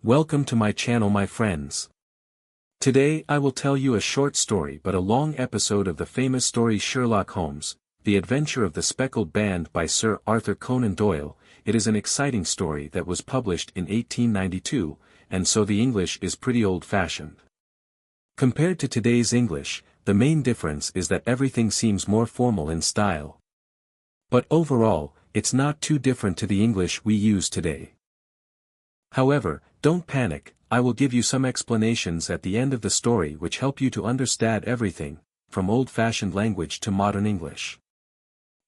Welcome to my channel, my friends. Today I will tell you a short story but a long episode of the famous story Sherlock Holmes, The Adventure of the Speckled Band by Sir Arthur Conan Doyle. It is an exciting story that was published in 1892, and so the English is pretty old-fashioned. Compared to today's English, the main difference is that everything seems more formal in style. But overall, it's not too different to the English we use today. However, don't panic, I will give you some explanations at the end of the story which help you to understand everything, from old-fashioned language to modern English.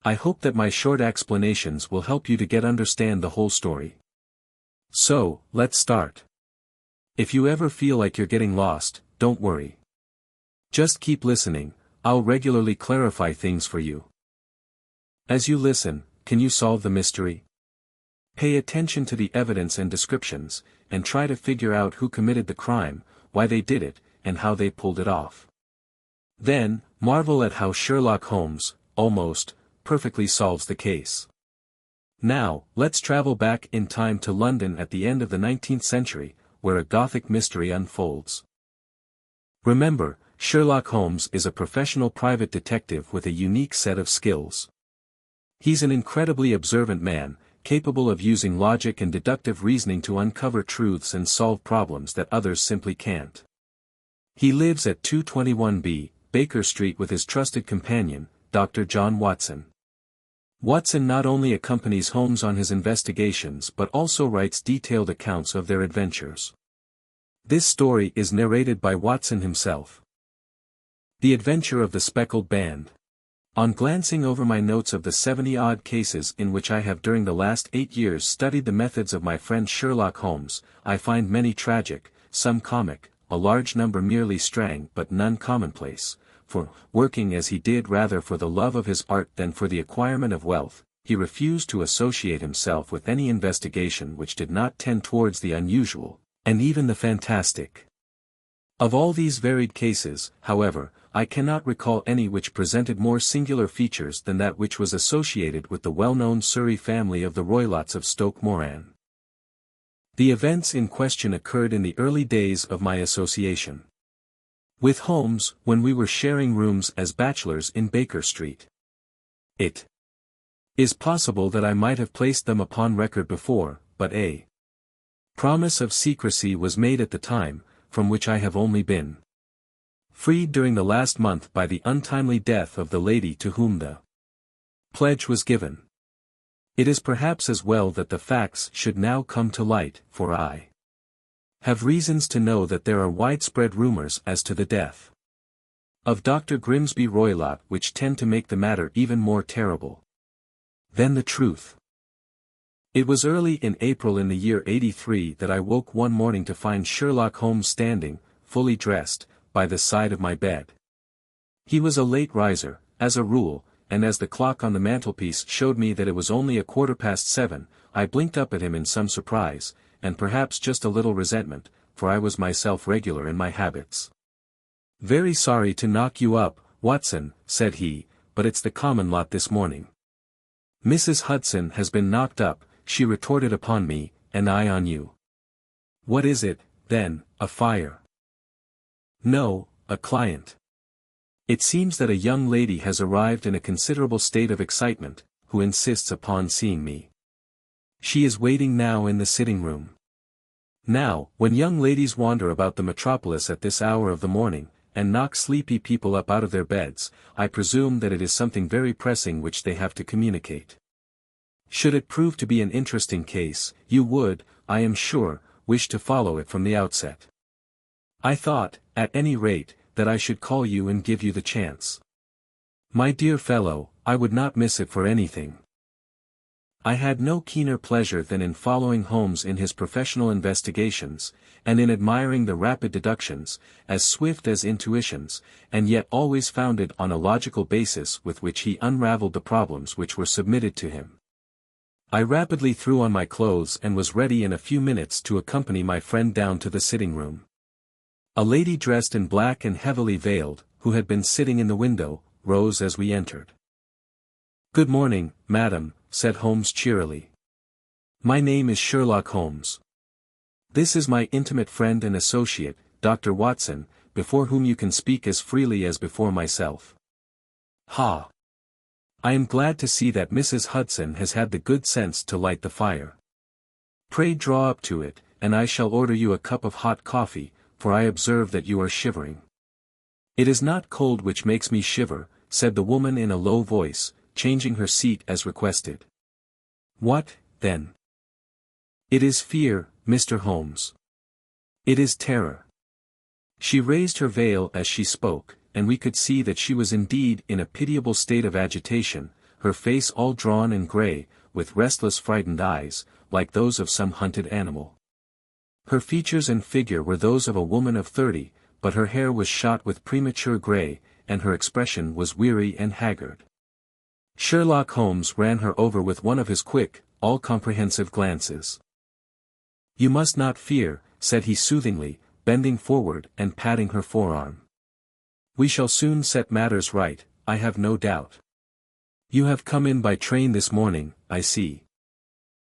I hope that my short explanations will help you to understand the whole story. So, let's start. If you ever feel like you're getting lost, don't worry. Just keep listening, I'll regularly clarify things for you. As you listen, can you solve the mystery? Pay attention to the evidence and descriptions, and try to figure out who committed the crime, why they did it, and how they pulled it off. Then, marvel at how Sherlock Holmes, almost, perfectly solves the case. Now, let's travel back in time to London at the end of the 19th century, where a Gothic mystery unfolds. Remember, Sherlock Holmes is a professional private detective with a unique set of skills. He's an incredibly observant man, capable of using logic and deductive reasoning to uncover truths and solve problems that others simply can't. He lives at 221B, Baker Street with his trusted companion, Dr. John Watson. Watson not only accompanies Holmes on his investigations but also writes detailed accounts of their adventures. This story is narrated by Watson himself. The Adventure of the Speckled Band. On glancing over my notes of the 70-odd cases in which I have during the last 8 years studied the methods of my friend Sherlock Holmes, I find many tragic, some comic, a large number merely strange but none commonplace, for, working as he did rather for the love of his art than for the acquirement of wealth, he refused to associate himself with any investigation which did not tend towards the unusual, and even the fantastic. Of all these varied cases, however, I cannot recall any which presented more singular features than that which was associated with the well-known Surrey family of the Roylotts of Stoke Moran. The events in question occurred in the early days of my association with Holmes, when we were sharing rooms as bachelors in Baker Street. It is possible that I might have placed them upon record before, but a promise of secrecy was made at the time, from which I have only been freed during the last month by the untimely death of the lady to whom the pledge was given. It is perhaps as well that the facts should now come to light, for I have reasons to know that there are widespread rumors as to the death of Dr. Grimsby Roylott which tend to make the matter even more terrible than the truth. It was early in April in the year 83 that I woke one morning to find Sherlock Holmes standing, fully dressed, by the side of my bed. He was a late riser, as a rule, and as the clock on the mantelpiece showed me that it was only 7:15, I blinked up at him in some surprise, and perhaps just a little resentment, for I was myself regular in my habits. "Very sorry to knock you up, Watson," said he, "but it's the common lot this morning." "Mrs. Hudson has been knocked up," she retorted upon me, "and I on you." "What is it, then, a fire?" "No, a client. It seems that a young lady has arrived in a considerable state of excitement, who insists upon seeing me. She is waiting now in the sitting room." Now, when young ladies wander about the metropolis at this hour of the morning, and knock sleepy people up out of their beds, I presume that it is something very pressing which they have to communicate. Should it prove to be an interesting case, you would, I am sure, wish to follow it from the outset. I thought, at any rate, that I should call you and give you the chance. My dear fellow, I would not miss it for anything. I had no keener pleasure than in following Holmes in his professional investigations, and in admiring the rapid deductions, as swift as intuitions, and yet always founded on a logical basis with which he unraveled the problems which were submitted to him. I rapidly threw on my clothes and was ready in a few minutes to accompany my friend down to the sitting room. A lady dressed in black and heavily veiled, who had been sitting in the window, rose as we entered. "Good morning, madam," said Holmes cheerily. "My name is Sherlock Holmes. This is my intimate friend and associate, Dr. Watson, before whom you can speak as freely as before myself. Ha! I am glad to see that Mrs. Hudson has had the good sense to light the fire. Pray draw up to it, and I shall order you a cup of hot coffee, for I observe that you are shivering. It is not cold which makes me shiver, said the woman in a low voice, changing her seat as requested. What, then? It is fear, Mr. Holmes. It is terror. She raised her veil as she spoke, and we could see that she was indeed in a pitiable state of agitation, her face all drawn and grey, with restless frightened eyes, like those of some hunted animal. Her features and figure were those of a woman of 30, but her hair was shot with premature grey, and her expression was weary and haggard. Sherlock Holmes ran her over with one of his quick, all-comprehensive glances. You must not fear, said he soothingly, bending forward and patting her forearm. We shall soon set matters right, I have no doubt. You have come in by train this morning, I see.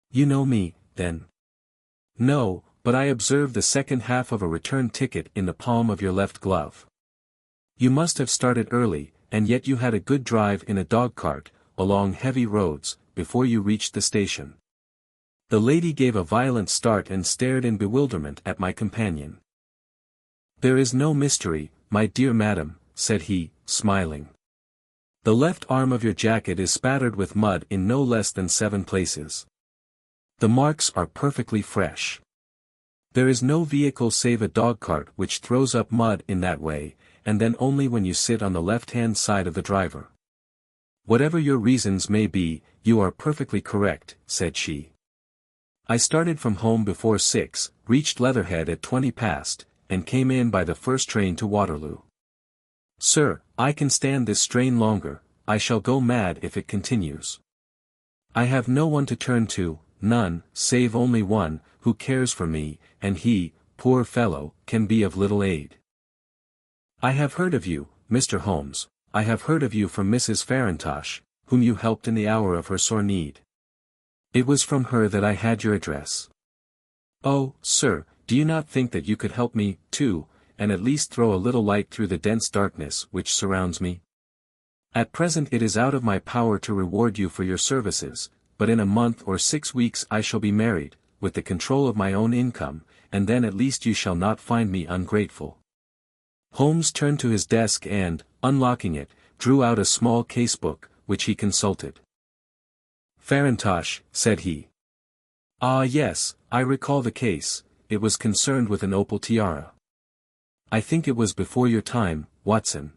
You know me, then? No, but I observed the second half of a return ticket in the palm of your left glove. You must have started early, and yet you had a good drive in a dog-cart, along heavy roads, before you reached the station. The lady gave a violent start and stared in bewilderment at my companion. There is no mystery, my dear madam, said he, smiling. The left arm of your jacket is spattered with mud in no less than 7 places. The marks are perfectly fresh. There is no vehicle save a dog-cart which throws up mud in that way, and then only when you sit on the left-hand side of the driver. Whatever your reasons may be, you are perfectly correct, said she. I started from home before 6, reached Leatherhead at 20 past, and came in by the first train to Waterloo. Sir, I can stand this strain longer, I shall go mad if it continues. I have no one to turn to, none, save only one, who cares for me, and he, poor fellow, can be of little aid. I have heard of you, Mr. Holmes, I have heard of you from Mrs. Farintosh, whom you helped in the hour of her sore need. It was from her that I had your address. Oh, sir, do you not think that you could help me, too, and at least throw a little light through the dense darkness which surrounds me? At present it is out of my power to reward you for your services, but in a month or 6 weeks I shall be married, with the control of my own income, and then at least you shall not find me ungrateful. Holmes turned to his desk and, unlocking it, drew out a small case-book, which he consulted. Farintosh, said he. Ah yes, I recall the case, it was concerned with an opal tiara. I think it was before your time, Watson.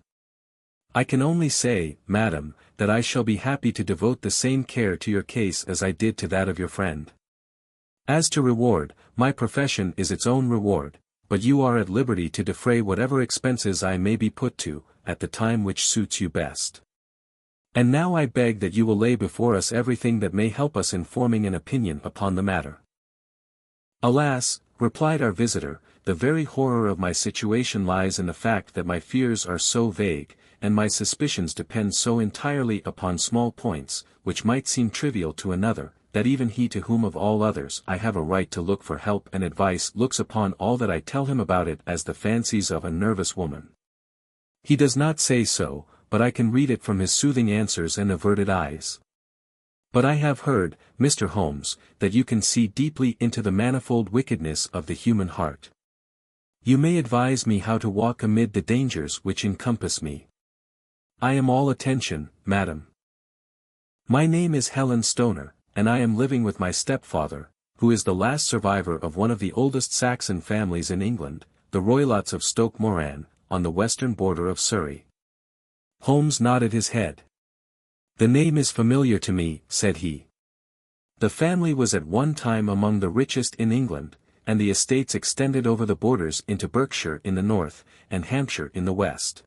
I can only say, madam, that I shall be happy to devote the same care to your case as I did to that of your friend. As to reward, my profession is its own reward, but you are at liberty to defray whatever expenses I may be put to, at the time which suits you best. And now I beg that you will lay before us everything that may help us in forming an opinion upon the matter. Alas, replied our visitor, the very horror of my situation lies in the fact that my fears are so vague, and my suspicions depend so entirely upon small points, which might seem trivial to another, that even he to whom of all others I have a right to look for help and advice looks upon all that I tell him about it as the fancies of a nervous woman. He does not say so, but I can read it from his soothing answers and averted eyes. But I have heard, Mr. Holmes, that you can see deeply into the manifold wickedness of the human heart. You may advise me how to walk amid the dangers which encompass me. I am all attention, madam. My name is Helen Stoner, and I am living with my stepfather, who is the last survivor of one of the oldest Saxon families in England, the Roylotts of Stoke Moran, on the western border of Surrey. Holmes nodded his head. The name is familiar to me, said he. The family was at one time among the richest in England, and the estates extended over the borders into Berkshire in the north, and Hampshire in the west.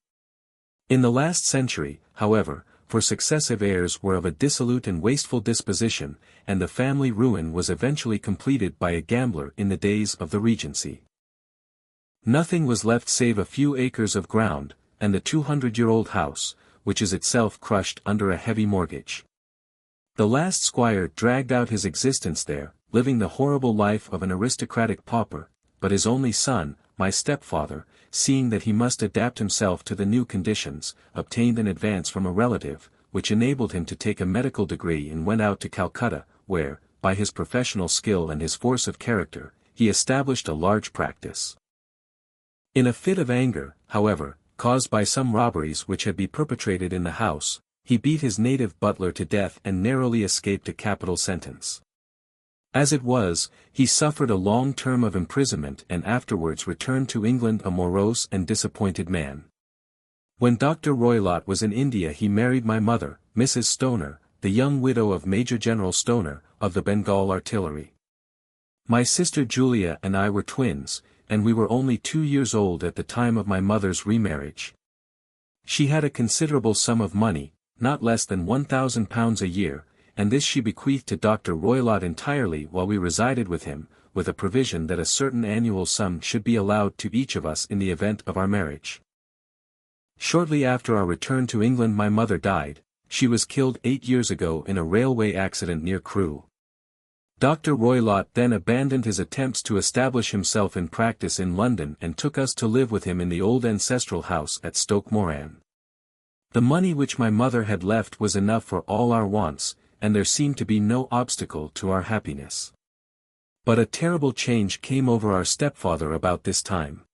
In the last century, however, for successive heirs were of a dissolute and wasteful disposition, and the family ruin was eventually completed by a gambler in the days of the Regency. Nothing was left save a few acres of ground, and the 200-year-old house, which is itself crushed under a heavy mortgage. The last squire dragged out his existence there, living the horrible life of an aristocratic pauper, but his only son, my stepfather, seeing that he must adapt himself to the new conditions, obtained an advance from a relative, which enabled him to take a medical degree and went out to Calcutta, where, by his professional skill and his force of character, he established a large practice. In a fit of anger, however, caused by some robberies which had been perpetrated in the house, he beat his native butler to death and narrowly escaped a capital sentence. As it was, he suffered a long term of imprisonment and afterwards returned to England a morose and disappointed man. When Dr. Roylott was in India he married my mother, Mrs. Stoner, the young widow of Major General Stoner, of the Bengal Artillery. My sister Julia and I were twins, and we were only 2 years old at the time of my mother's remarriage. She had a considerable sum of money, not less than £1,000 a year, and this she bequeathed to Dr. Roylott entirely while we resided with him, with a provision that a certain annual sum should be allowed to each of us in the event of our marriage. Shortly after our return to England my mother died. She was killed 8 years ago in a railway accident near Crewe. Dr. Roylott then abandoned his attempts to establish himself in practice in London and took us to live with him in the old ancestral house at Stoke Moran. The money which my mother had left was enough for all our wants, and there seemed to be no obstacle to our happiness. But a terrible change came over our stepfather about this time.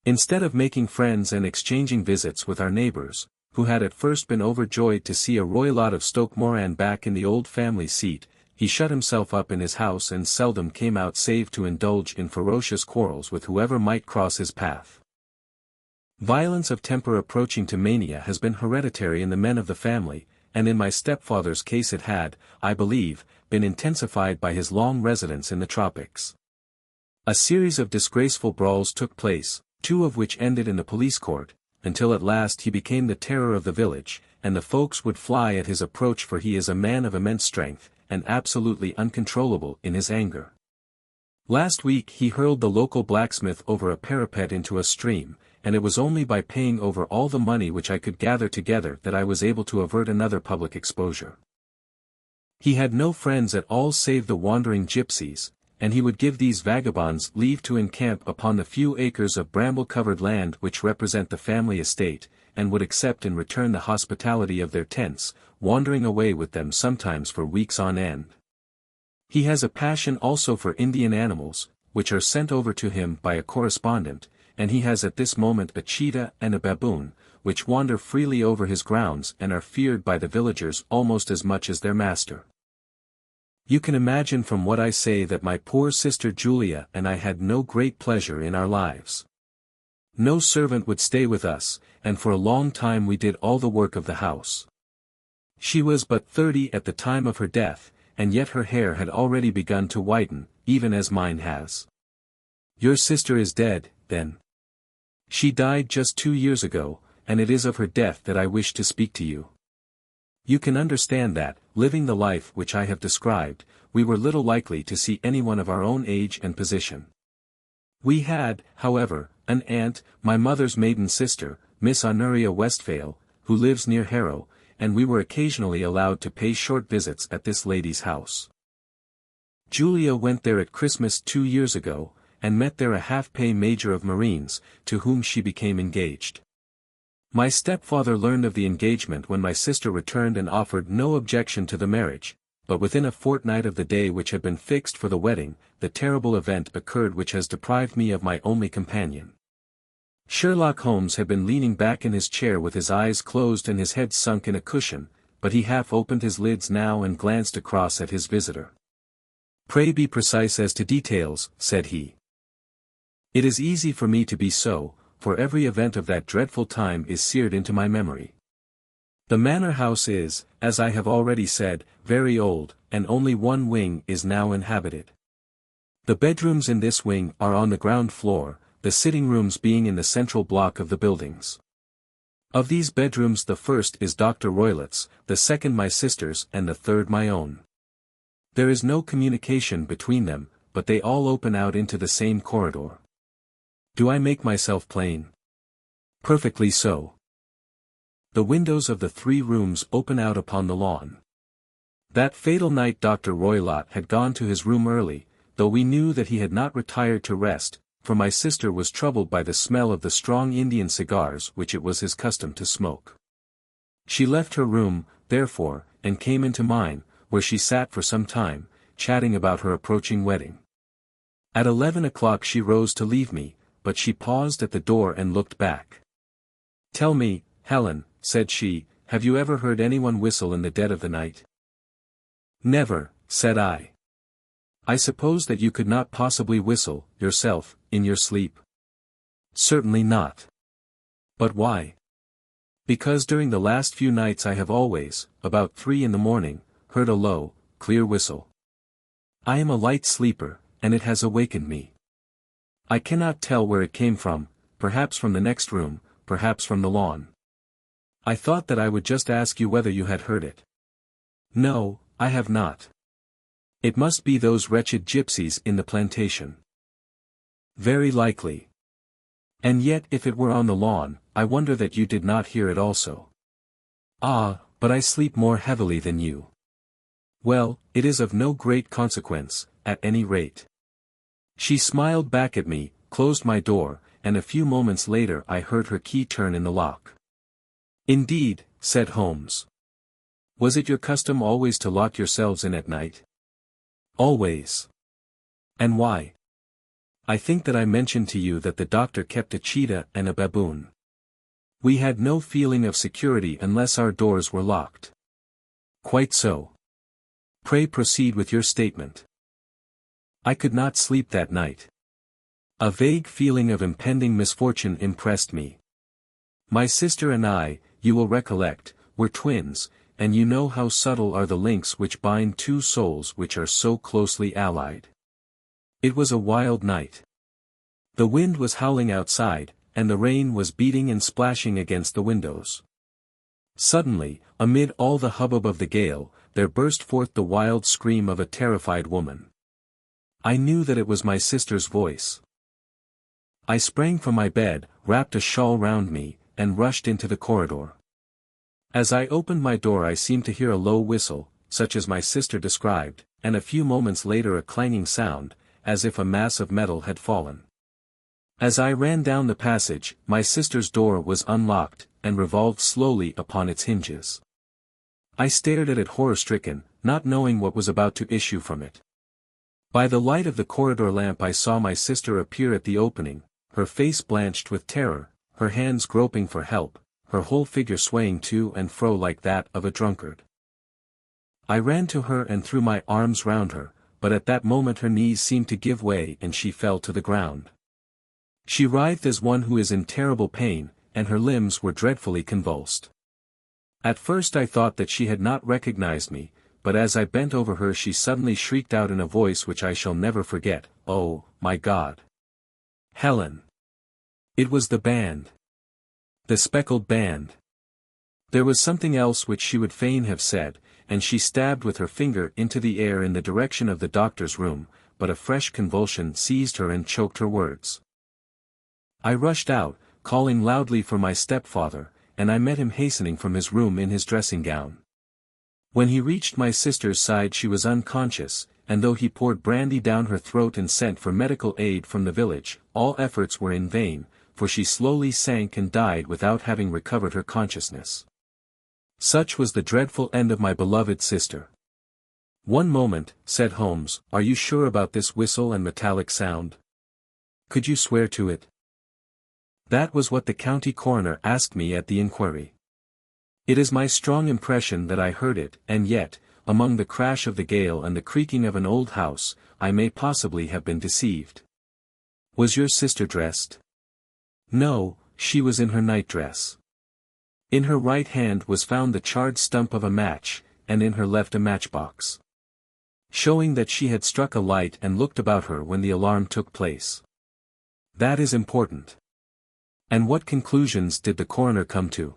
Instead of making friends and exchanging visits with our neighbours, who had at first been overjoyed to see a Roylott of Stoke Moran back in the old family seat, he shut himself up in his house and seldom came out save to indulge in ferocious quarrels with whoever might cross his path. Violence of temper approaching to mania has been hereditary in the men of the family, and in my stepfather's case it had, I believe, been intensified by his long residence in the tropics. A series of disgraceful brawls took place, 2 of which ended in the police court, until at last he became the terror of the village, and the folks would fly at his approach for he is a man of immense strength, and absolutely uncontrollable in his anger. Last week he hurled the local blacksmith over a parapet into a stream, and it was only by paying over all the money which I could gather together that I was able to avert another public exposure. He had no friends at all save the wandering gypsies, and he would give these vagabonds leave to encamp upon the few acres of bramble-covered land which represent the family estate, and would accept in return the hospitality of their tents, wandering away with them sometimes for weeks on end. He has a passion also for Indian animals, which are sent over to him by a correspondent, and he has at this moment a cheetah and a baboon, which wander freely over his grounds and are feared by the villagers almost as much as their master. You can imagine from what I say that my poor sister Julia and I had no great pleasure in our lives. No servant would stay with us, and for a long time we did all the work of the house. She was but 30 at the time of her death, and yet her hair had already begun to whiten, even as mine has. Your sister is dead, then? She died just 2 years ago, and it is of her death that I wish to speak to you. You can understand that, living the life which I have described, we were little likely to see anyone of our own age and position. We had, however, an aunt, my mother's maiden sister, Miss Honoria Westphale, who lives near Harrow, and we were occasionally allowed to pay short visits at this lady's house. Julia went there at Christmas 2 years ago, and met there a half-pay major of Marines, to whom she became engaged. My stepfather learned of the engagement when my sister returned and offered no objection to the marriage, but within a fortnight of the day which had been fixed for the wedding, the terrible event occurred which has deprived me of my only companion. Sherlock Holmes had been leaning back in his chair with his eyes closed and his head sunk in a cushion, but he half opened his lids now and glanced across at his visitor. "Pray be precise as to details," said he. "It is easy for me to be so, for every event of that dreadful time is seared into my memory. The manor house is, as I have already said, very old, and only one wing is now inhabited. The bedrooms in this wing are on the ground floor, the sitting rooms being in the central block of the buildings. Of these bedrooms the first is Dr. Roylott's, the second my sister's and the third my own. There is no communication between them, but they all open out into the same corridor. Do I make myself plain? Perfectly so. The windows of the 3 rooms open out upon the lawn. That fatal night Dr. Roylott had gone to his room early, though we knew that he had not retired to rest, for my sister was troubled by the smell of the strong Indian cigars which it was his custom to smoke. She left her room, therefore, and came into mine, where she sat for some time, chatting about her approaching wedding. At 11 o'clock she rose to leave me, but she paused at the door and looked back. "Tell me, Helen," said she, "have you ever heard anyone whistle in the dead of the night?" "Never," said I. "I suppose that you could not possibly whistle, yourself, in your sleep?" "Certainly not." "But why?" "Because during the last few nights I have always, about 3 in the morning, heard a low, clear whistle. I am a light sleeper, and it has awakened me. I cannot tell where it came from, perhaps from the next room, perhaps from the lawn. I thought that I would just ask you whether you had heard it." "No, I have not." "It must be those wretched gypsies in the plantation." "Very likely. And yet if it were on the lawn, I wonder that you did not hear it also." "Ah, but I sleep more heavily than you." "Well, it is of no great consequence, at any rate." She smiled back at me, closed my door, and a few moments later I heard her key turn in the lock. "Indeed," said Holmes. "Was it your custom always to lock yourselves in at night?" "Always." "And why?" "I think that I mentioned to you that the doctor kept a cheetah and a baboon. We had no feeling of security unless our doors were locked." "Quite so. Pray proceed with your statement." "I could not sleep that night. A vague feeling of impending misfortune impressed me. My sister and I, you will recollect, were twins, and you know how subtle are the links which bind two souls which are so closely allied. It was a wild night. The wind was howling outside, and the rain was beating and splashing against the windows. Suddenly, amid all the hubbub of the gale, there burst forth the wild scream of a terrified woman. I knew that it was my sister's voice. I sprang from my bed, wrapped a shawl round me, and rushed into the corridor. As I opened my door I seemed to hear a low whistle, such as my sister described, and a few moments later a clanging sound, as if a mass of metal had fallen. As I ran down the passage, my sister's door was unlocked, and revolved slowly upon its hinges. I stared at it horror-stricken, not knowing what was about to issue from it. By the light of the corridor lamp I saw my sister appear at the opening, her face blanched with terror, her hands groping for help, her whole figure swaying to and fro like that of a drunkard. I ran to her and threw my arms round her, but at that moment her knees seemed to give way and she fell to the ground. She writhed as one who is in terrible pain, and her limbs were dreadfully convulsed. At first I thought that she had not recognized me, but as I bent over her she suddenly shrieked out in a voice which I shall never forget, "Oh, my God! Helen!" It was the band. The speckled band. There was something else which she would fain have said, and she stabbed with her finger into the air in the direction of the doctor's room, but a fresh convulsion seized her and choked her words. I rushed out, calling loudly for my stepfather, and I met him hastening from his room in his dressing gown. When he reached my sister's side she was unconscious, and though he poured brandy down her throat and sent for medical aid from the village, all efforts were in vain, for she slowly sank and died without having recovered her consciousness. Such was the dreadful end of my beloved sister. "One moment," said Holmes, "are you sure about this whistle and metallic sound? Could you swear to it?" That was what the county coroner asked me at the inquiry. It is my strong impression that I heard it, and yet, among the crash of the gale and the creaking of an old house, I may possibly have been deceived. Was your sister dressed? No, she was in her nightdress. In her right hand was found the charred stump of a match, and in her left a matchbox, showing that she had struck a light and looked about her when the alarm took place. That is important. And what conclusions did the coroner come to?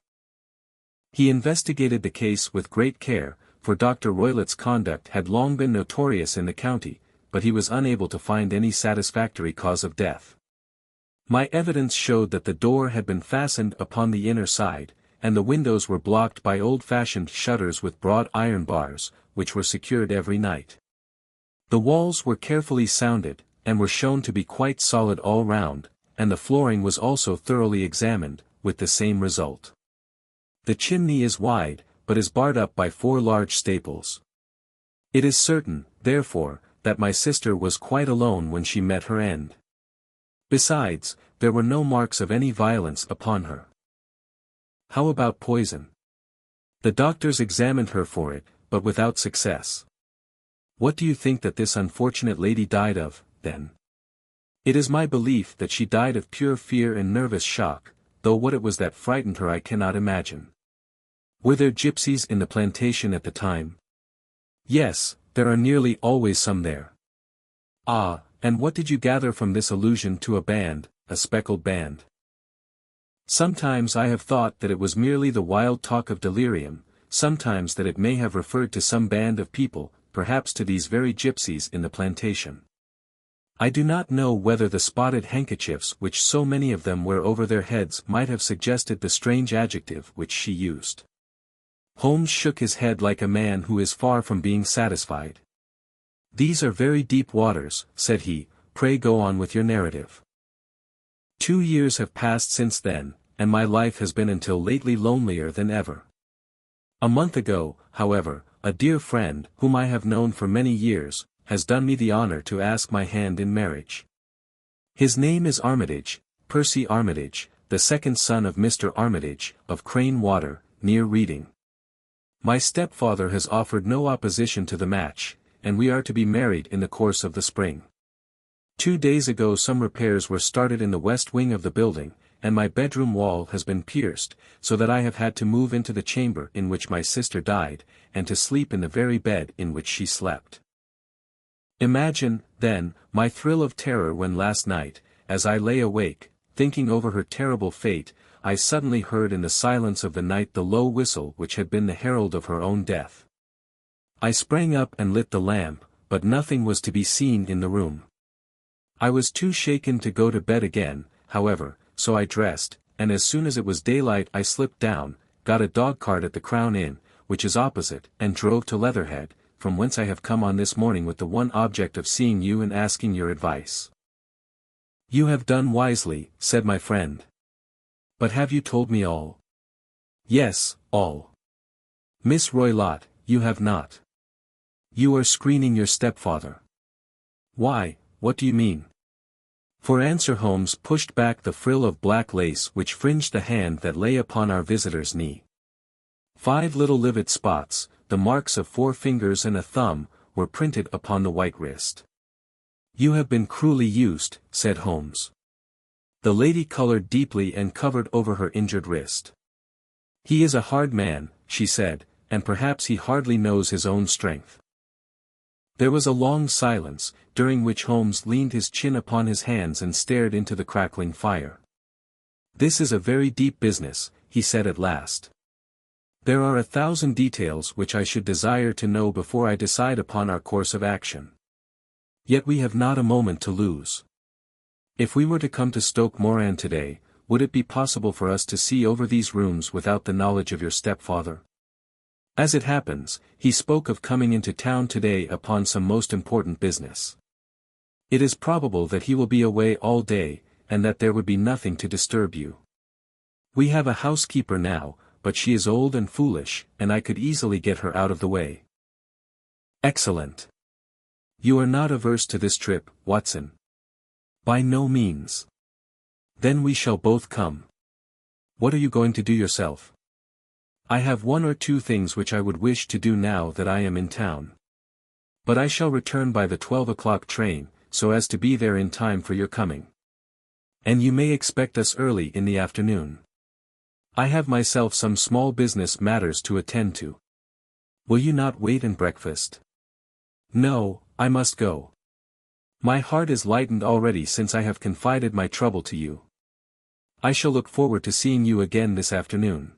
He investigated the case with great care, for Dr. Roylott's conduct had long been notorious in the county, but he was unable to find any satisfactory cause of death. My evidence showed that the door had been fastened upon the inner side, and the windows were blocked by old-fashioned shutters with broad iron bars, which were secured every night. The walls were carefully sounded, and were shown to be quite solid all round, and the flooring was also thoroughly examined, with the same result. The chimney is wide, but is barred up by 4 large staples. It is certain, therefore, that my sister was quite alone when she met her end. Besides, there were no marks of any violence upon her. How about poison? The doctors examined her for it, but without success. What do you think that this unfortunate lady died of, then? It is my belief that she died of pure fear and nervous shock, though what it was that frightened her I cannot imagine. Were there gypsies in the plantation at the time? Yes, there are nearly always some there. Ah, and what did you gather from this allusion to a band, a speckled band? Sometimes I have thought that it was merely the wild talk of delirium, sometimes that it may have referred to some band of people, perhaps to these very gypsies in the plantation. I do not know whether the spotted handkerchiefs which so many of them wear over their heads might have suggested the strange adjective which she used. Holmes shook his head like a man who is far from being satisfied. "These are very deep waters," said he, "pray go on with your narrative." 2 years have passed since then, and my life has been until lately lonelier than ever. A month ago, however, a dear friend, whom I have known for many years, has done me the honor to ask my hand in marriage. His name is Armitage, Percy Armitage, the second son of Mr. Armitage, of Crane Water, near Reading. My stepfather has offered no opposition to the match, and we are to be married in the course of the spring. 2 days ago some repairs were started in the west wing of the building, and my bedroom wall has been pierced, so that I have had to move into the chamber in which my sister died, and to sleep in the very bed in which she slept. Imagine, then, my thrill of terror when last night, as I lay awake, thinking over her terrible fate, I suddenly heard in the silence of the night the low whistle which had been the herald of her own death. I sprang up and lit the lamp, but nothing was to be seen in the room. I was too shaken to go to bed again, however, so I dressed, and as soon as it was daylight I slipped down, got a dog-cart at the Crown Inn, which is opposite, and drove to Leatherhead, from whence I have come on this morning with the one object of seeing you and asking your advice. You have done wisely, said my friend. But have you told me all? Yes, all. Miss Roylott, you have not. You are screening your stepfather. Why, what do you mean? For answer Holmes pushed back the frill of black lace which fringed the hand that lay upon our visitor's knee. 5 little livid spots, the marks of 4 fingers and a thumb, were printed upon the white wrist. You have been cruelly used, said Holmes. The lady colored deeply and covered over her injured wrist. He is a hard man, she said, and perhaps he hardly knows his own strength. There was a long silence, during which Holmes leaned his chin upon his hands and stared into the crackling fire. This is a very deep business, he said at last. There are 1,000 details which I should desire to know before I decide upon our course of action. Yet we have not a moment to lose. If we were to come to Stoke Moran today, would it be possible for us to see over these rooms without the knowledge of your stepfather? As it happens, he spoke of coming into town today upon some most important business. It is probable that he will be away all day, and that there would be nothing to disturb you. We have a housekeeper now, but she is old and foolish, and I could easily get her out of the way. Excellent. You are not averse to this trip, Watson? By no means. Then we shall both come. What are you going to do yourself? I have 1 or 2 things which I would wish to do now that I am in town. But I shall return by the 12 o'clock train, so as to be there in time for your coming. And you may expect us early in the afternoon. I have myself some small business matters to attend to. Will you not wait and breakfast? No, I must go. My heart is lightened already since I have confided my trouble to you. I shall look forward to seeing you again this afternoon.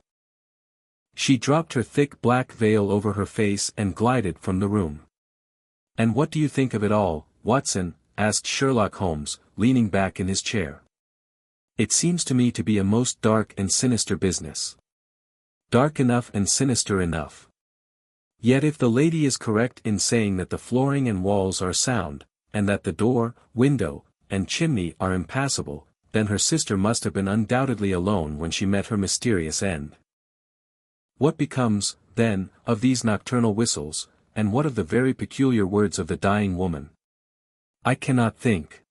She dropped her thick black veil over her face and glided from the room. And what do you think of it all, Watson? Asked Sherlock Holmes, leaning back in his chair. It seems to me to be a most dark and sinister business. Dark enough and sinister enough. Yet if the lady is correct in saying that the flooring and walls are sound, and that the door, window, and chimney are impassable, then her sister must have been undoubtedly alone when she met her mysterious end. What becomes, then, of these nocturnal whistles, and what of the very peculiar words of the dying woman? I cannot think.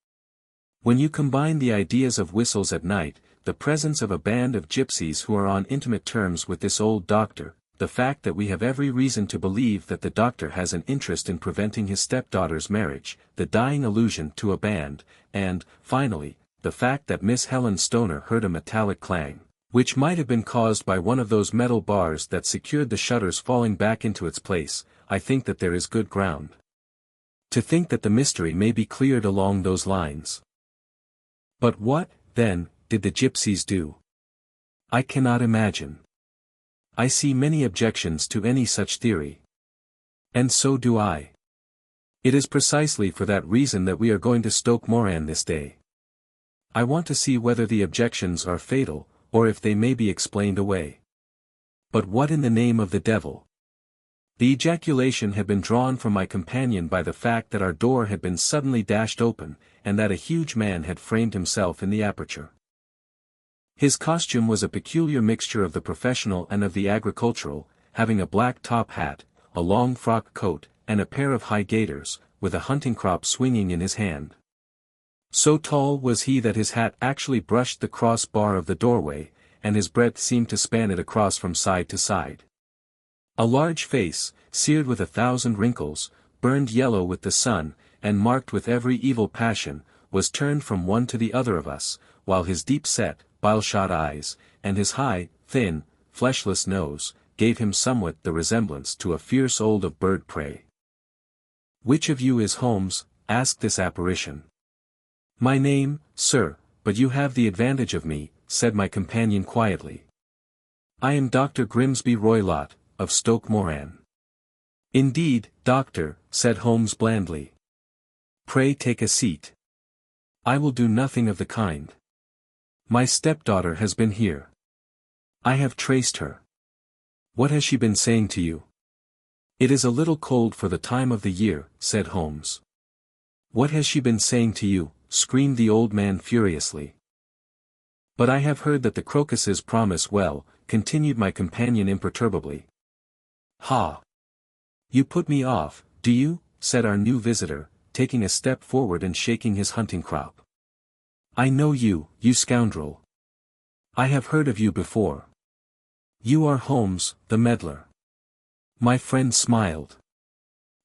When you combine the ideas of whistles at night, the presence of a band of gypsies who are on intimate terms with this old doctor, the fact that we have every reason to believe that the doctor has an interest in preventing his stepdaughter's marriage, the dying allusion to a band, and, finally, the fact that Miss Helen Stoner heard a metallic clang, which might have been caused by one of those metal bars that secured the shutters falling back into its place, I think that there is good ground to think that the mystery may be cleared along those lines. But what, then, did the gypsies do? I cannot imagine. I see many objections to any such theory. And so do I. It is precisely for that reason that we are going to Stoke Moran this day. I want to see whether the objections are fatal, or if they may be explained away. But what in the name of the devil? The ejaculation had been drawn from my companion by the fact that our door had been suddenly dashed open, and that a huge man had framed himself in the aperture. His costume was a peculiar mixture of the professional and of the agricultural, having a black top hat, a long frock coat, and a pair of high gaiters, with a hunting crop swinging in his hand. So tall was he that his hat actually brushed the cross bar of the doorway, and his breadth seemed to span it across from side to side. A large face, seared with 1,000 wrinkles, burned yellow with the sun, and marked with every evil passion, was turned from one to the other of us, while his deep-set, bile-shot eyes, and his high, thin, fleshless nose, gave him somewhat the resemblance to a fierce old of bird-prey. "Which of you is Holmes?" asked this apparition. "My name, sir, but you have the advantage of me," said my companion quietly. "I am Dr. Grimsby Roylott, of Stoke Moran." "Indeed, doctor," said Holmes blandly. "Pray take a seat." "I will do nothing of the kind. My stepdaughter has been here. I have traced her." "What has she been saying to you?" "It is a little cold for the time of the year," said Holmes. "What has she been saying to you?" screamed the old man furiously. "But I have heard that the crocuses promise well," continued my companion imperturbably. "Ha! You put me off, do you?" said our new visitor, taking a step forward and shaking his hunting crop. "I know you, you scoundrel. I have heard of you before. You are Holmes, the meddler." My friend smiled.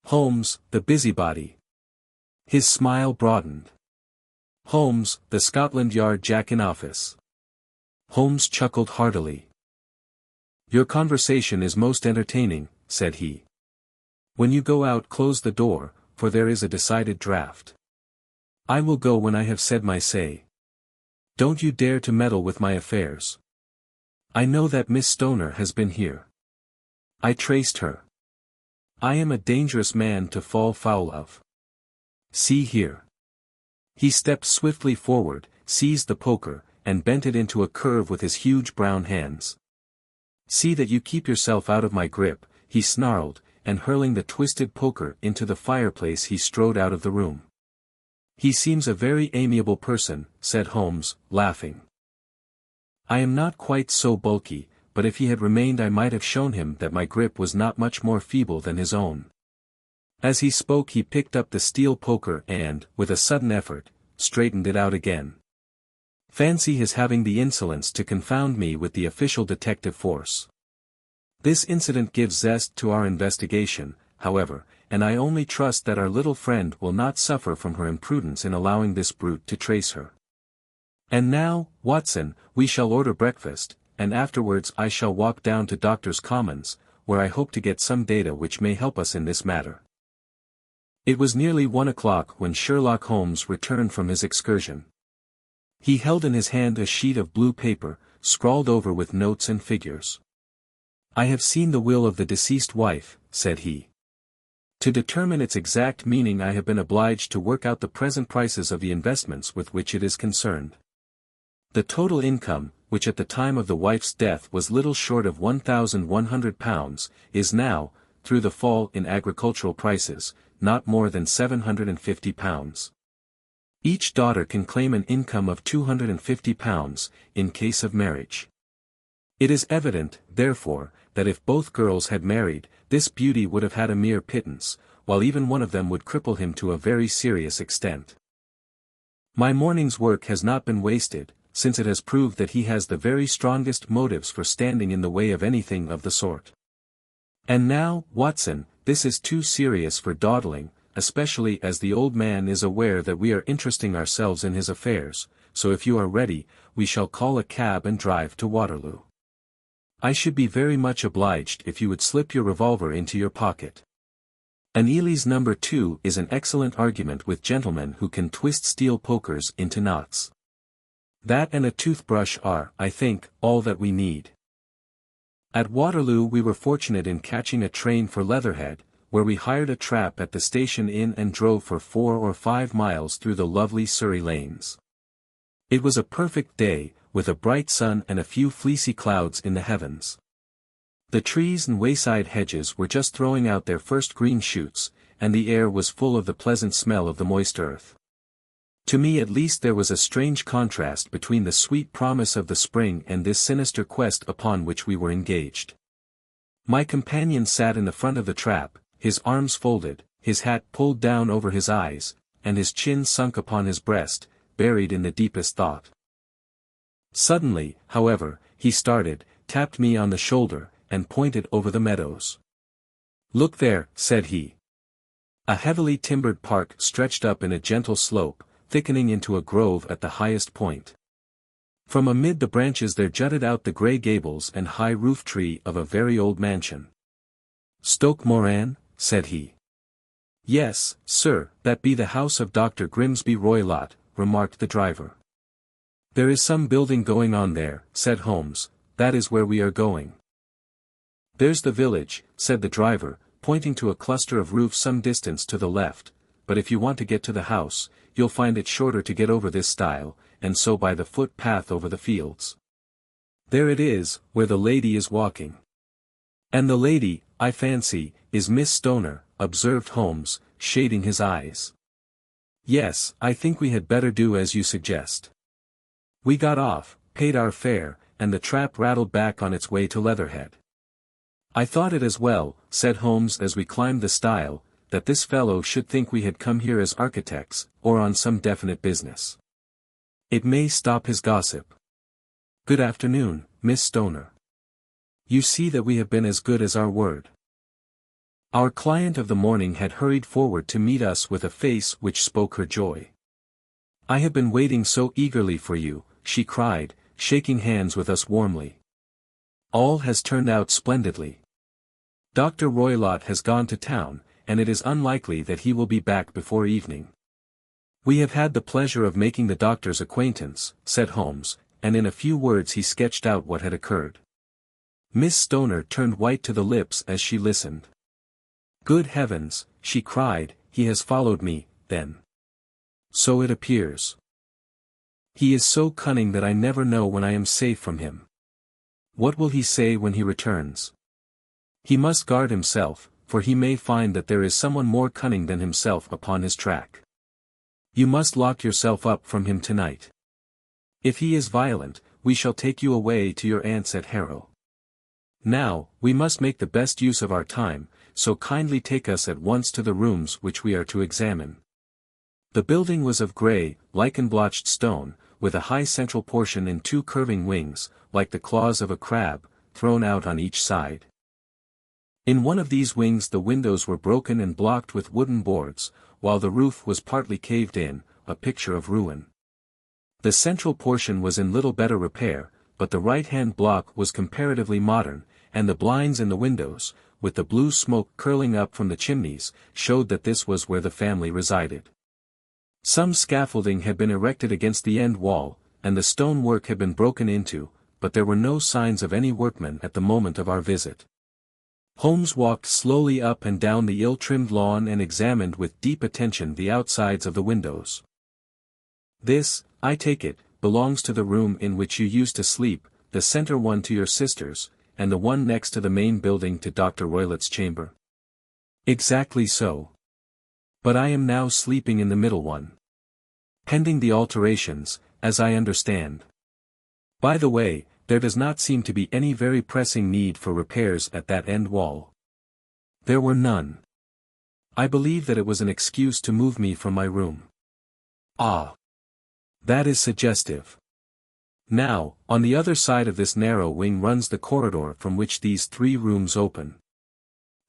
"Holmes, the busybody." His smile broadened. "Holmes, the Scotland Yard Jack-in-office." Holmes chuckled heartily. "Your conversation is most entertaining," said he. "When you go out close the door, for there is a decided draught. I will go when I have said my say. Don't you dare to meddle with my affairs. I know that Miss Stoner has been here. I traced her. I am a dangerous man to fall foul of. See here." He stepped swiftly forward, seized the poker, and bent it into a curve with his huge brown hands. "See that you keep yourself out of my grip," he snarled, and hurling the twisted poker into the fireplace he strode out of the room. "He seems a very amiable person," said Holmes, laughing. "I am not quite so bulky, but if he had remained I might have shown him that my grip was not much more feeble than his own." As he spoke he picked up the steel poker and, with a sudden effort, straightened it out again. Fancy his having the insolence to confound me with the official detective force. This incident gives zest to our investigation, however, and I only trust that our little friend will not suffer from her imprudence in allowing this brute to trace her. And now, Watson, we shall order breakfast, and afterwards I shall walk down to Doctors' Commons, where I hope to get some data which may help us in this matter. It was nearly 1 o'clock when Sherlock Holmes returned from his excursion. He held in his hand a sheet of blue paper, scrawled over with notes and figures. "I have seen the will of the deceased wife," said he. "To determine its exact meaning I have been obliged to work out the present prices of the investments with which it is concerned. The total income, which at the time of the wife's death was little short of £1,100, is now, through the fall in agricultural prices, not more than £750. Each daughter can claim an income of £250, in case of marriage. It is evident, therefore, that if both girls had married, this beauty would have had a mere pittance, while even one of them would cripple him to a very serious extent. My morning's work has not been wasted, since it has proved that he has the very strongest motives for standing in the way of anything of the sort. And now, Watson, this is too serious for dawdling, especially as the old man is aware that we are interesting ourselves in his affairs, so if you are ready, we shall call a cab and drive to Waterloo. I should be very much obliged if you would slip your revolver into your pocket. An Ely's number 2 is an excellent argument with gentlemen who can twist steel pokers into knots. That and a toothbrush are, I think, all that we need. At Waterloo we were fortunate in catching a train for Leatherhead, where we hired a trap at the station inn and drove for 4 or 5 miles through the lovely Surrey lanes. It was a perfect day, with a bright sun and a few fleecy clouds in the heavens. The trees and wayside hedges were just throwing out their first green shoots, and the air was full of the pleasant smell of the moist earth. To me at least there was a strange contrast between the sweet promise of the spring and this sinister quest upon which we were engaged. My companion sat in the front of the trap, his arms folded, his hat pulled down over his eyes, and his chin sunk upon his breast, buried in the deepest thought. Suddenly, however, he started, tapped me on the shoulder, and pointed over the meadows. "Look there," said he. A heavily timbered park stretched up in a gentle slope, thickening into a grove at the highest point. From amid the branches there jutted out the grey gables and high roof tree of a very old mansion. "Stoke Moran?" said he. "Yes, sir, that be the house of Dr. Grimsby Roylott," remarked the driver. "There is some building going on there," said Holmes, "that is where we are going." "There's the village," said the driver, pointing to a cluster of roofs some distance to the left, "but if you want to get to the house, you'll find it shorter to get over this stile, and so by the foot path over the fields. There it is, where the lady is walking." "And the lady, I fancy, is Miss Stoner," observed Holmes, shading his eyes. "Yes, I think we had better do as you suggest." We got off, paid our fare, and the trap rattled back on its way to Leatherhead. "I thought it as well," said Holmes as we climbed the stile, "that this fellow should think we had come here as architects, or on some definite business. It may stop his gossip. Good afternoon, Miss Stoner. You see that we have been as good as our word." Our client of the morning had hurried forward to meet us with a face which spoke her joy. "I have been waiting so eagerly for you," she cried, shaking hands with us warmly. "All has turned out splendidly. Dr. Roylott has gone to town, and it is unlikely that he will be back before evening." "We have had the pleasure of making the doctor's acquaintance," said Holmes, and in a few words he sketched out what had occurred. Miss Stoner turned white to the lips as she listened. "Good heavens," she cried, "he has followed me, then. So it appears. He is so cunning that I never know when I am safe from him. What will he say when he returns? He must guard himself, for he may find that there is someone more cunning than himself upon his track. You must lock yourself up from him tonight. If he is violent, we shall take you away to your aunt's at Harrow. Now, we must make the best use of our time, so kindly take us at once to the rooms which we are to examine." The building was of grey, lichen-blotched stone, with a high central portion and 2 curving wings, like the claws of a crab, thrown out on each side. In one of these wings the windows were broken and blocked with wooden boards, while the roof was partly caved in, a picture of ruin. The central portion was in little better repair, but the right-hand block was comparatively modern, and the blinds in the windows, with the blue smoke curling up from the chimneys, showed that this was where the family resided. Some scaffolding had been erected against the end wall, and the stone work had been broken into, but there were no signs of any workmen at the moment of our visit. Holmes walked slowly up and down the ill-trimmed lawn and examined with deep attention the outsides of the windows. "This, I take it, belongs to the room in which you used to sleep, the centre one to your sisters, and the one next to the main building to Dr. Roylott's chamber." Exactly so. But I am now sleeping in the middle one. Pending the alterations, as I understand. By the way, there does not seem to be any very pressing need for repairs at that end wall. There were none. I believe that it was an excuse to move me from my room. Ah. That is suggestive. Now, on the other side of this narrow wing runs the corridor from which these 3 rooms open.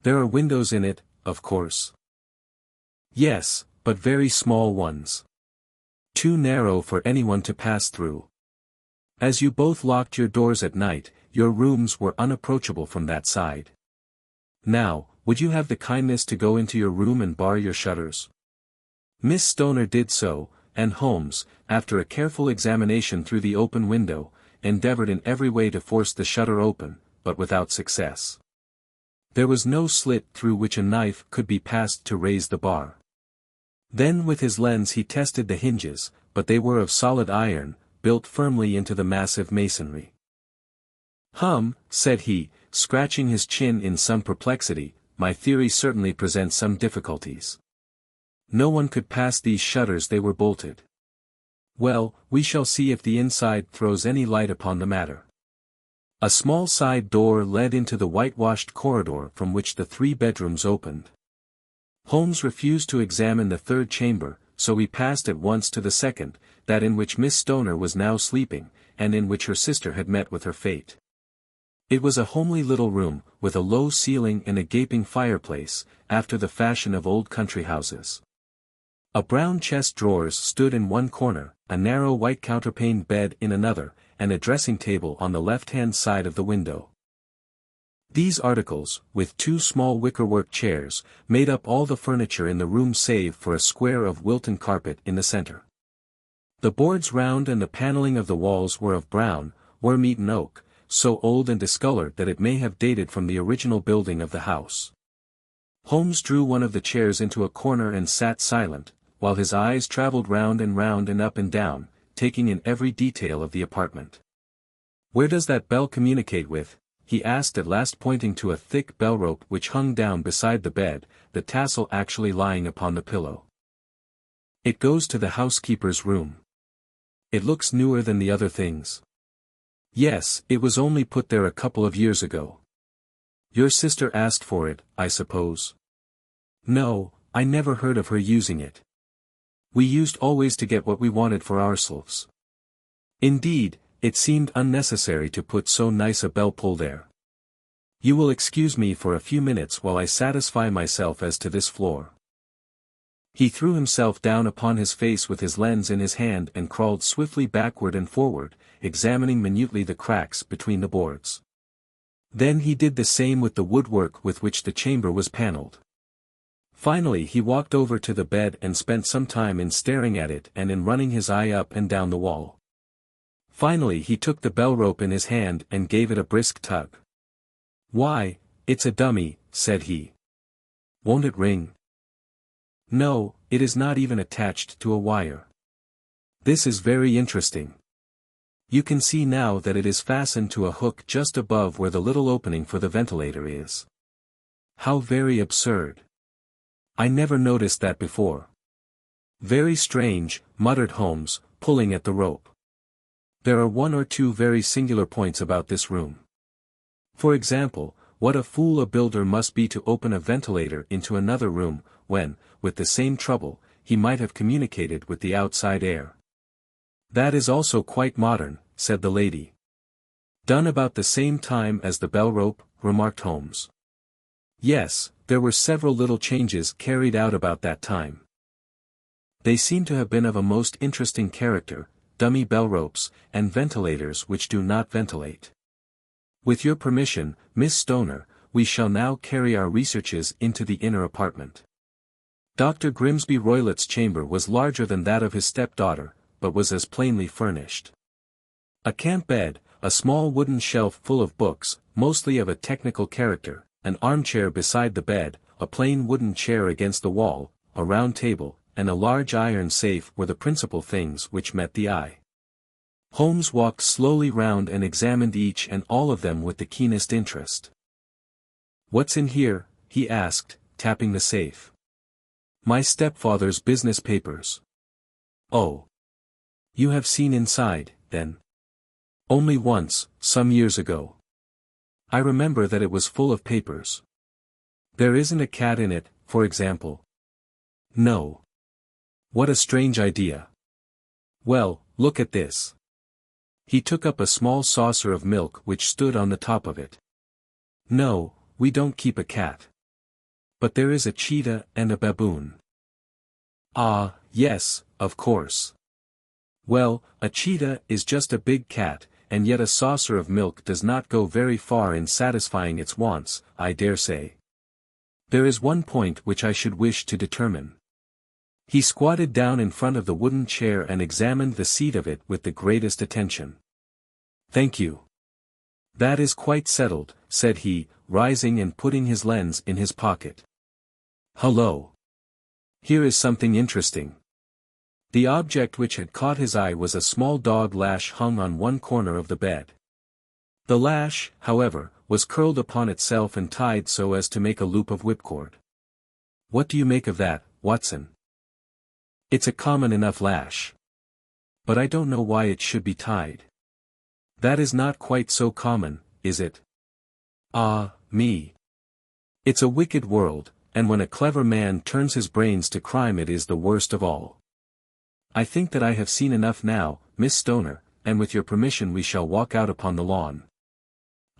There are windows in it, of course. Yes, but very small ones. Too narrow for anyone to pass through. As you both locked your doors at night, your rooms were unapproachable from that side. Now, would you have the kindness to go into your room and bar your shutters? Miss Stoner did so, and Holmes, after a careful examination through the open window, endeavored in every way to force the shutter open, but without success. There was no slit through which a knife could be passed to raise the bar. Then with his lens he tested the hinges, but they were of solid iron, built firmly into the massive masonry. Said he, scratching his chin in some perplexity, my theory certainly presents some difficulties. No one could pass these shutters, they were bolted. Well, we shall see if the inside throws any light upon the matter. A small side door led into the whitewashed corridor from which the 3 bedrooms opened. Holmes refused to examine the 3rd chamber, so we passed at once to the 2nd, that in which Miss Stoner was now sleeping, and in which her sister had met with her fate. It was a homely little room, with a low ceiling and a gaping fireplace, after the fashion of old country houses. A brown chest drawers stood in one corner, a narrow white counterpaned bed in another, and a dressing table on the left-hand side of the window. These articles, with 2 small wickerwork chairs, made up all the furniture in the room save for a square of Wilton carpet in the center. The boards round and the paneling of the walls were of brown, worm-eaten oak, so old and discolored that it may have dated from the original building of the house. Holmes drew one of the chairs into a corner and sat silent, while his eyes traveled round and up and down, taking in every detail of the apartment. "Where does that bell communicate with?" he asked at last, pointing to a thick bell rope which hung down beside the bed, the tassel actually lying upon the pillow. "It goes to the housekeeper's room. It looks newer than the other things." "Yes, it was only put there a couple of years ago." "Your sister asked for it, I suppose?" "No, I never heard of her using it. We used always to get what we wanted for ourselves. Indeed, it seemed unnecessary to put so nice a bell-pull there. You will excuse me for a few minutes while I satisfy myself as to this floor." He threw himself down upon his face with his lens in his hand and crawled swiftly backward and forward, examining minutely the cracks between the boards. Then he did the same with the woodwork with which the chamber was paneled. Finally he walked over to the bed and spent some time in staring at it and in running his eye up and down the wall. Finally he took the bell rope in his hand and gave it a brisk tug. "Why, it's a dummy," said he. "Won't it ring?" "No, it is not even attached to a wire. This is very interesting. You can see now that it is fastened to a hook just above where the little opening for the ventilator is. How very absurd. I never noticed that before." "Very strange," muttered Holmes, pulling at the rope. "There are 1 or 2 very singular points about this room. For example, what a fool a builder must be to open a ventilator into another room, when, with the same trouble, he might have communicated with the outside air." "That is also quite modern," said the lady. "Done about the same time as the bell rope," remarked Holmes. "Yes, there were several little changes carried out about that time. They seem to have been of a most interesting character, dummy bell ropes, and ventilators which do not ventilate. With your permission, Miss Stoner, we shall now carry our researches into the inner apartment." Dr. Grimsby Roylott's chamber was larger than that of his stepdaughter, but was as plainly furnished. A camp bed, a small wooden shelf full of books, mostly of a technical character, an armchair beside the bed, a plain wooden chair against the wall, a round table, and a large iron safe were the principal things which met the eye. Holmes walked slowly round and examined each and all of them with the keenest interest. "What's in here?" he asked, tapping the safe. My stepfather's business papers. Oh. You have seen inside, then? Only once, some years ago. I remember that it was full of papers. There isn't a cat in it, for example. No. What a strange idea. Well, look at this. He took up a small saucer of milk which stood on the top of it. No, we don't keep a cat. But there is a cheetah and a baboon. Ah, yes, of course. Well, a cheetah is just a big cat, and yet a saucer of milk does not go very far in satisfying its wants, I dare say. There is one point which I should wish to determine. He squatted down in front of the wooden chair and examined the seat of it with the greatest attention. Thank you. That is quite settled, said he, rising and putting his lens in his pocket. Hullo. Here is something interesting. The object which had caught his eye was a small dog lash hung on one corner of the bed. The lash, however, was curled upon itself and tied so as to make a loop of whipcord. What do you make of that, Watson? It's a common enough lash. But I don't know why it should be tied. That is not quite so common, is it? Ah, me. It's a wicked world, and when a clever man turns his brains to crime it is the worst of all. I think that I have seen enough now, Miss Stoner, and with your permission we shall walk out upon the lawn.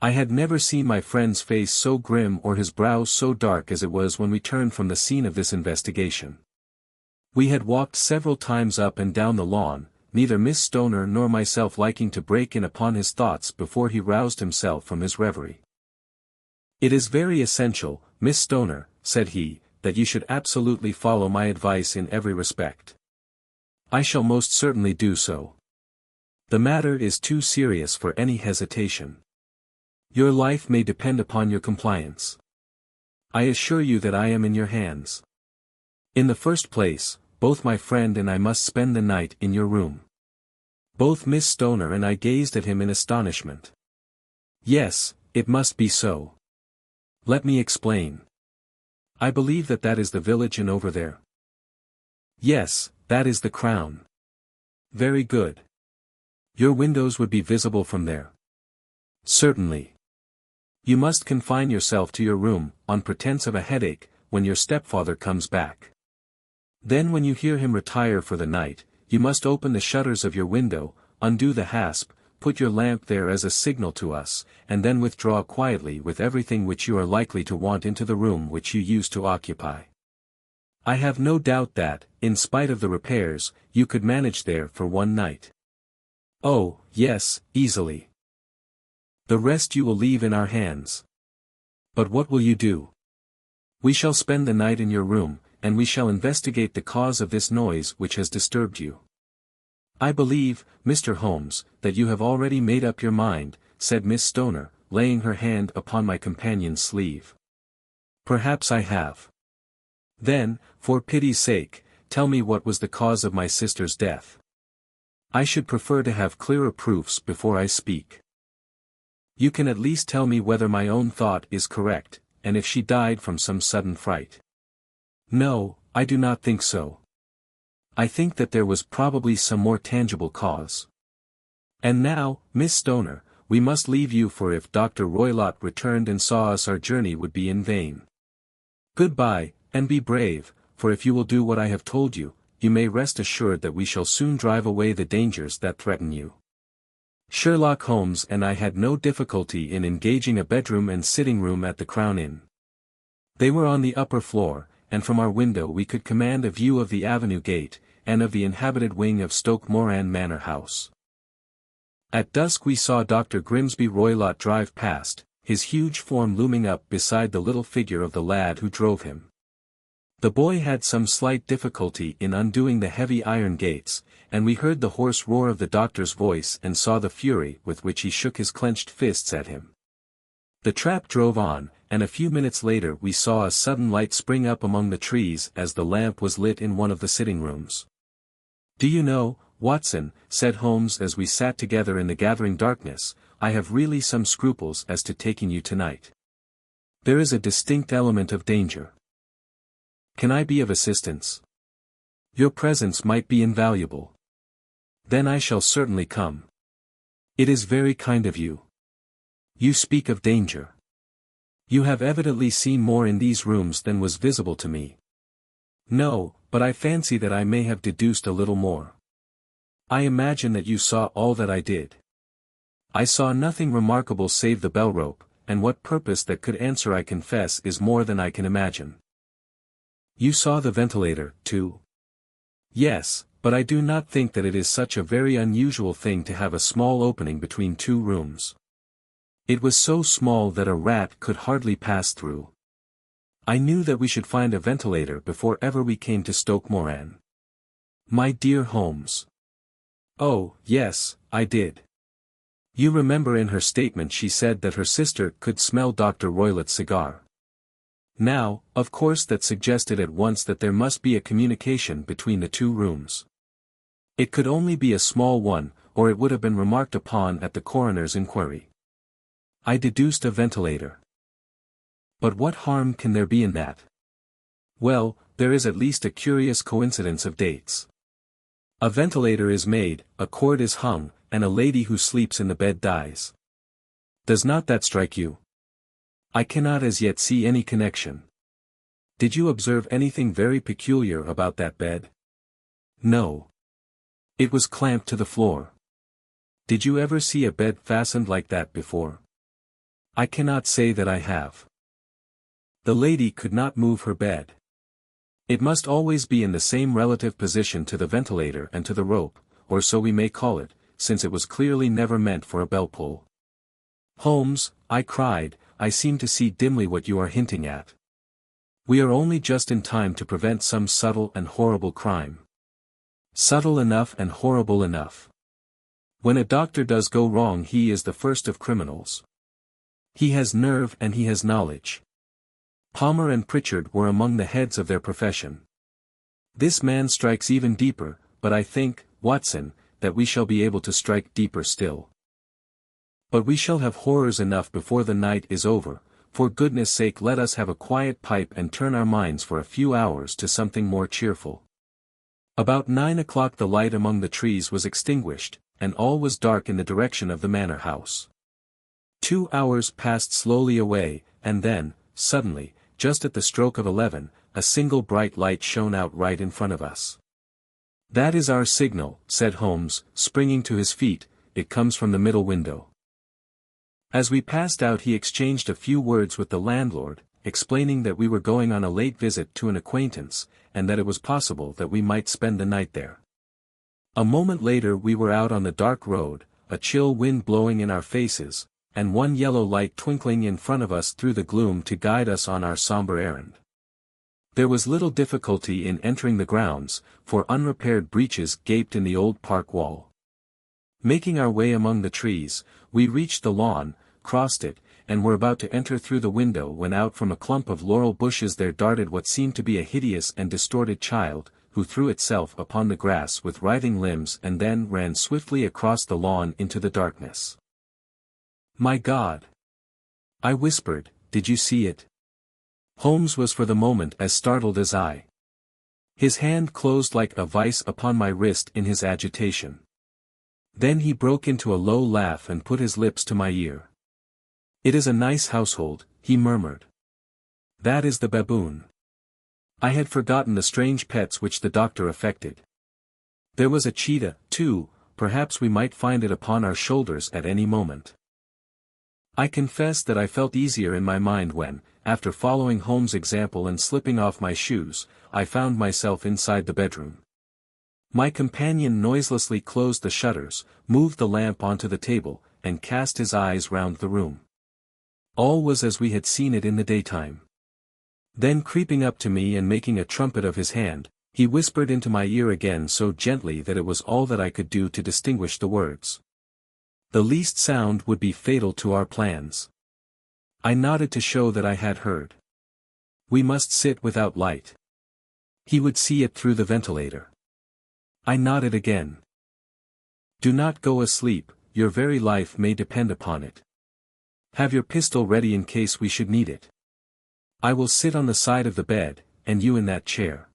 I had never seen my friend's face so grim or his brow so dark as it was when we turned from the scene of this investigation. We had walked several times up and down the lawn, neither Miss Stoner nor myself liking to break in upon his thoughts before he roused himself from his reverie. It is very essential, Miss Stoner, said he, that you should absolutely follow my advice in every respect. I shall most certainly do so. The matter is too serious for any hesitation. Your life may depend upon your compliance. I assure you that I am in your hands. In the first place, both my friend and I must spend the night in your room. Both Miss Stoner and I gazed at him in astonishment. Yes, it must be so. Let me explain. I believe that is the village inn over there. Yes, that is the Crown. Very good. Your windows would be visible from there. Certainly. You must confine yourself to your room, on pretense of a headache, when your stepfather comes back. Then when you hear him retire for the night, you must open the shutters of your window, undo the hasp, put your lamp there as a signal to us, and then withdraw quietly with everything which you are likely to want into the room which you used to occupy. I have no doubt that, in spite of the repairs, you could manage there for one night. Oh, yes, easily. The rest you will leave in our hands. But what will you do? We shall spend the night in your room, and we shall investigate the cause of this noise which has disturbed you. I believe, Mr. Holmes, that you have already made up your mind, said Miss Stoner, laying her hand upon my companion's sleeve. Perhaps I have. Then, for pity's sake, tell me what was the cause of my sister's death. I should prefer to have clearer proofs before I speak. You can at least tell me whether my own thought is correct, and if she died from some sudden fright. No, I do not think so. I think that there was probably some more tangible cause. And now, Miss Stoner, we must leave you, for if Dr. Roylott returned and saw us our journey would be in vain. Goodbye, and be brave, for if you will do what I have told you, you may rest assured that we shall soon drive away the dangers that threaten you. Sherlock Holmes and I had no difficulty in engaging a bedroom and sitting room at the Crown Inn. They were on the upper floor, and from our window we could command a view of the avenue gate, and of the inhabited wing of Stoke Moran Manor House. At dusk we saw Dr. Grimsby Roylott drive past, his huge form looming up beside the little figure of the lad who drove him. The boy had some slight difficulty in undoing the heavy iron gates, and we heard the hoarse roar of the doctor's voice and saw the fury with which he shook his clenched fists at him. The trap drove on, and a few minutes later we saw a sudden light spring up among the trees as the lamp was lit in one of the sitting rooms. Do you know, Watson, said Holmes as we sat together in the gathering darkness, I have really some scruples as to taking you tonight. There is a distinct element of danger. Can I be of assistance? Your presence might be invaluable. Then I shall certainly come. It is very kind of you. You speak of danger. You have evidently seen more in these rooms than was visible to me. No, but I fancy that I may have deduced a little more. I imagine that you saw all that I did. I saw nothing remarkable save the bell rope, and what purpose that could answer I confess is more than I can imagine. You saw the ventilator, too? Yes, but I do not think that it is such a very unusual thing to have a small opening between two rooms. It was so small that a rat could hardly pass through. I knew that we should find a ventilator before ever we came to Stoke Moran. My dear Holmes. Oh, yes, I did. You remember in her statement she said that her sister could smell Dr. Roylott's cigar. Now, of course that suggested at once that there must be a communication between the two rooms. It could only be a small one, or it would have been remarked upon at the coroner's inquiry. I deduced a ventilator. But what harm can there be in that? Well, there is at least a curious coincidence of dates. A ventilator is made, a cord is hung, and a lady who sleeps in the bed dies. Does not that strike you? I cannot as yet see any connection. Did you observe anything very peculiar about that bed? No. It was clamped to the floor. Did you ever see a bed fastened like that before? I cannot say that I have. The lady could not move her bed. It must always be in the same relative position to the ventilator and to the rope, or so we may call it, since it was clearly never meant for a bell pull. Holmes, I cried, I seem to see dimly what you are hinting at. We are only just in time to prevent some subtle and horrible crime. Subtle enough and horrible enough. When a doctor does go wrong he is the first of criminals. He has nerve and he has knowledge. Palmer and Pritchard were among the heads of their profession. This man strikes even deeper, but I think, Watson, that we shall be able to strike deeper still. But we shall have horrors enough before the night is over. For goodness sake let us have a quiet pipe and turn our minds for a few hours to something more cheerful. About 9 o'clock the light among the trees was extinguished, and all was dark in the direction of the manor house. 2 hours passed slowly away, and then, suddenly, just at the stroke of 11, a single bright light shone out right in front of us. That is our signal, said Holmes, springing to his feet, it comes from the middle window. As we passed out he exchanged a few words with the landlord, explaining that we were going on a late visit to an acquaintance, and that it was possible that we might spend the night there. A moment later we were out on the dark road, a chill wind blowing in our faces, and one yellow light twinkling in front of us through the gloom to guide us on our somber errand. There was little difficulty in entering the grounds, for unrepaired breaches gaped in the old park wall. Making our way among the trees, we reached the lawn, crossed it, and were about to enter through the window when out from a clump of laurel bushes there darted what seemed to be a hideous and distorted child, who threw itself upon the grass with writhing limbs and then ran swiftly across the lawn into the darkness. My God! I whispered, did you see it? Holmes was for the moment as startled as I. His hand closed like a vice upon my wrist in his agitation. Then he broke into a low laugh and put his lips to my ear. It is a nice household, he murmured. That is the baboon. I had forgotten the strange pets which the doctor affected. There was a cheetah, too, perhaps we might find it upon our shoulders at any moment. I confess that I felt easier in my mind when, after following Holmes' example and slipping off my shoes, I found myself inside the bedroom. My companion noiselessly closed the shutters, moved the lamp onto the table, and cast his eyes round the room. All was as we had seen it in the daytime. Then creeping up to me and making a trumpet of his hand, he whispered into my ear again so gently that it was all that I could do to distinguish the words. The least sound would be fatal to our plans. I nodded to show that I had heard. We must sit without light. He would see it through the ventilator. I nodded again. Do not go asleep, your very life may depend upon it. Have your pistol ready in case we should need it. I will sit on the side of the bed, and you in that chair."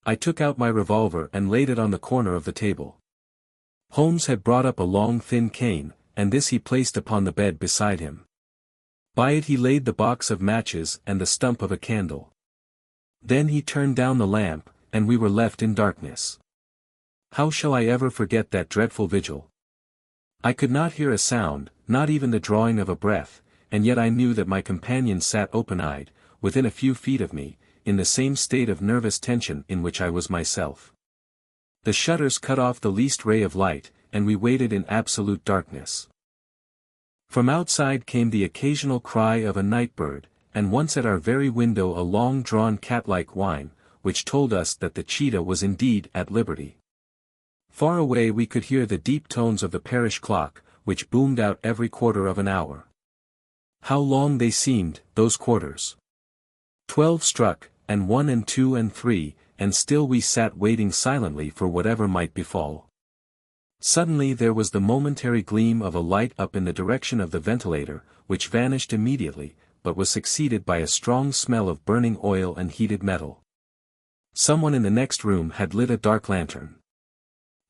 I took out my revolver and laid it on the corner of the table. Holmes had brought up a long thin cane, and this he placed upon the bed beside him. By it he laid the box of matches and the stump of a candle. Then he turned down the lamp, and we were left in darkness. How shall I ever forget that dreadful vigil? I could not hear a sound, not even the drawing of a breath, and yet I knew that my companion sat open-eyed, within a few feet of me, in the same state of nervous tension in which I was myself. The shutters cut off the least ray of light, and we waited in absolute darkness. From outside came the occasional cry of a night bird, and once at our very window a long-drawn cat-like whine, which told us that the cheetah was indeed at liberty. Far away we could hear the deep tones of the parish clock, which boomed out every quarter of an hour. How long they seemed, those quarters! 12 struck, and 1 and 2 and 3, and still we sat waiting silently for whatever might befall. Suddenly there was the momentary gleam of a light up in the direction of the ventilator, which vanished immediately, but was succeeded by a strong smell of burning oil and heated metal. Someone in the next room had lit a dark lantern.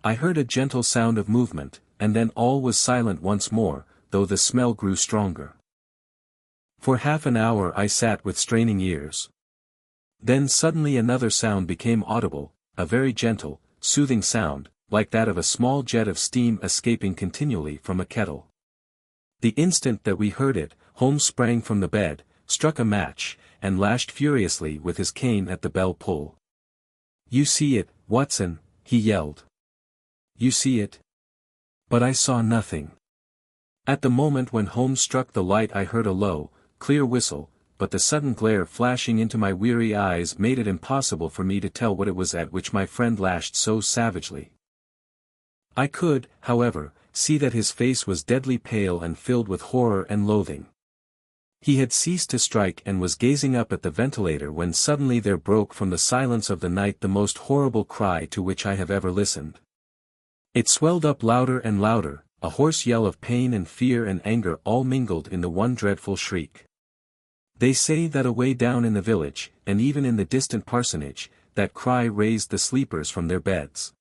I heard a gentle sound of movement, and then all was silent once more, though the smell grew stronger. For half an hour I sat with straining ears. Then suddenly another sound became audible, a very gentle, soothing sound, like that of a small jet of steam escaping continually from a kettle. The instant that we heard it, Holmes sprang from the bed, struck a match, and lashed furiously with his cane at the bell pull. "You see it, Watson," he yelled. "You see it?" But I saw nothing. At the moment when Holmes struck the light I heard a low, clear whistle, but the sudden glare flashing into my weary eyes made it impossible for me to tell what it was at which my friend lashed so savagely. I could, however, see that his face was deadly pale and filled with horror and loathing. He had ceased to strike and was gazing up at the ventilator when suddenly there broke from the silence of the night the most horrible cry to which I have ever listened. It swelled up louder and louder, a hoarse yell of pain and fear and anger all mingled in the one dreadful shriek. They say that away down in the village, and even in the distant parsonage, that cry raised the sleepers from their beds.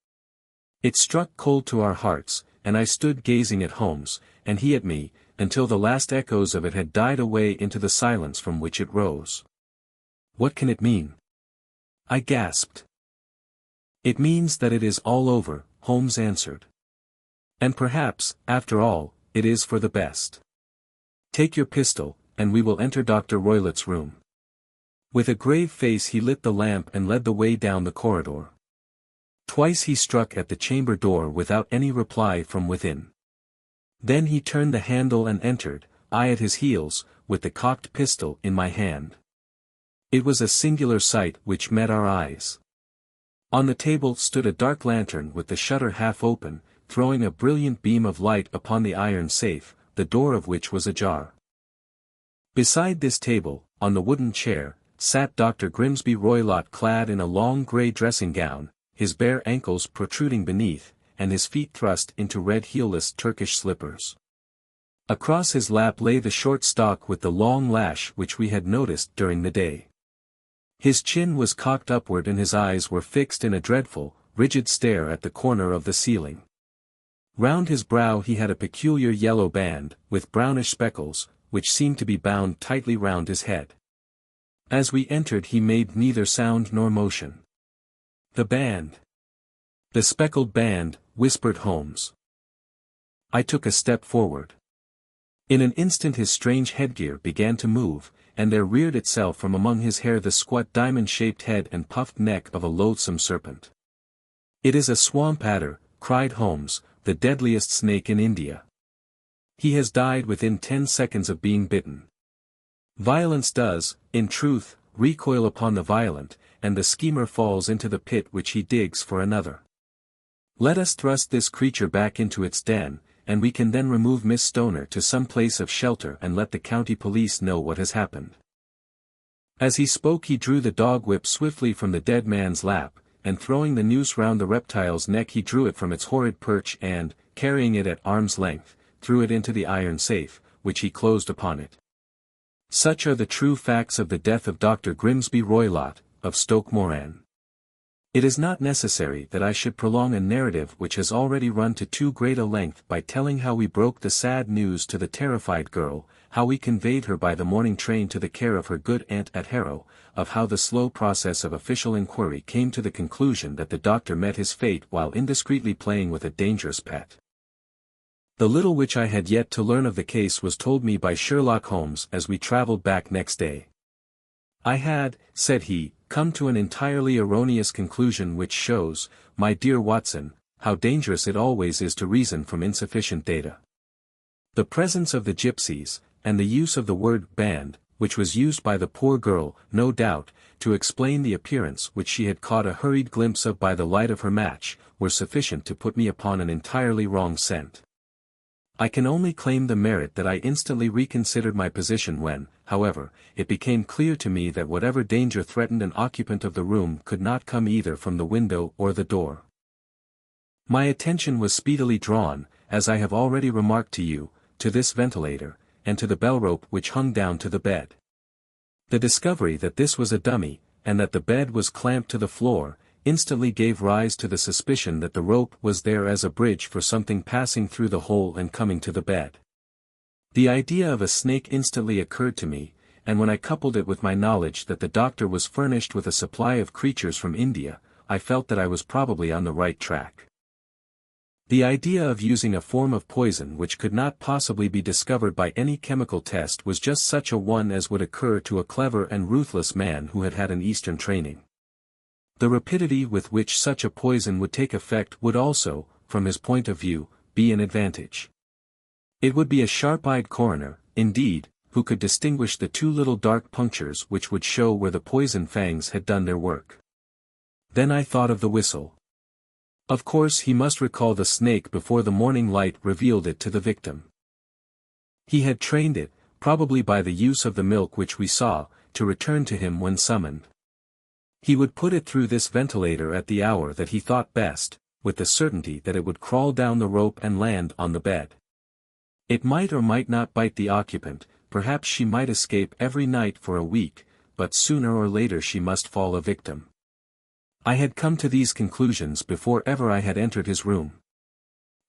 It struck cold to our hearts, and I stood gazing at Holmes, and he at me, until the last echoes of it had died away into the silence from which it rose. "What can it mean?" I gasped. "It means that it is all over," Holmes answered. "And perhaps, after all, it is for the best. Take your pistol, and we will enter Dr. Roylott's room." With a grave face he lit the lamp and led the way down the corridor. Twice he struck at the chamber door without any reply from within. Then he turned the handle and entered, I at his heels, with the cocked pistol in my hand. It was a singular sight which met our eyes. On the table stood a dark lantern with the shutter half open, throwing a brilliant beam of light upon the iron safe, the door of which was ajar. Beside this table, on the wooden chair, sat Dr. Grimsby Roylott clad in a long grey dressing gown, his bare ankles protruding beneath, and his feet thrust into red heelless Turkish slippers. Across his lap lay the short stock with the long lash which we had noticed during the day. His chin was cocked upward and his eyes were fixed in a dreadful, rigid stare at the corner of the ceiling. Round his brow he had a peculiar yellow band, with brownish speckles, which seemed to be bound tightly round his head. As we entered he made neither sound nor motion. "The band. The speckled band," whispered Holmes. I took a step forward. In an instant his strange headgear began to move, and there reared itself from among his hair the squat diamond-shaped head and puffed neck of a loathsome serpent. "It is a swamp adder," cried Holmes, "the deadliest snake in India. He has died within 10 seconds of being bitten. Violence does, in truth, recoil upon the violent, and the schemer falls into the pit which he digs for another. Let us thrust this creature back into its den, and we can then remove Miss Stoner to some place of shelter and let the county police know what has happened." As he spoke he drew the dog whip swiftly from the dead man's lap, and throwing the noose round the reptile's neck he drew it from its horrid perch and, carrying it at arm's length, threw it into the iron safe, which he closed upon it. Such are the true facts of the death of Dr. Grimsby Roylott, of Stoke Moran. It is not necessary that I should prolong a narrative which has already run to too great a length by telling how we broke the sad news to the terrified girl, how we conveyed her by the morning train to the care of her good aunt at Harrow, of how the slow process of official inquiry came to the conclusion that the doctor met his fate while indiscreetly playing with a dangerous pet. The little which I had yet to learn of the case was told me by Sherlock Holmes as we travelled back next day. I had, said he, come to an entirely erroneous conclusion which shows, my dear Watson, how dangerous it always is to reason from insufficient data. The presence of the gypsies, and the use of the word band, which was used by the poor girl, no doubt, to explain the appearance which she had caught a hurried glimpse of by the light of her match, were sufficient to put me upon an entirely wrong scent. I can only claim the merit that I instantly reconsidered my position when, however, it became clear to me that whatever danger threatened an occupant of the room could not come either from the window or the door. My attention was speedily drawn, as I have already remarked to you, to this ventilator, and to the bell rope which hung down to the bed. The discovery that this was a dummy, and that the bed was clamped to the floor, instantly gave rise to the suspicion that the rope was there as a bridge for something passing through the hole and coming to the bed. The idea of a snake instantly occurred to me, and when I coupled it with my knowledge that the doctor was furnished with a supply of creatures from India, I felt that I was probably on the right track. The idea of using a form of poison which could not possibly be discovered by any chemical test was just such a one as would occur to a clever and ruthless man who had had an Eastern training. The rapidity with which such a poison would take effect would also, from his point of view, be an advantage. It would be a sharp-eyed coroner, indeed, who could distinguish the two little dark punctures which would show where the poison fangs had done their work. Then I thought of the whistle. Of course he must recall the snake before the morning light revealed it to the victim. He had trained it, probably by the use of the milk which we saw, to return to him when summoned. He would put it through this ventilator at the hour that he thought best, with the certainty that it would crawl down the rope and land on the bed. It might or might not bite the occupant, perhaps she might escape every night for a week, but sooner or later she must fall a victim. I had come to these conclusions before ever I had entered his room.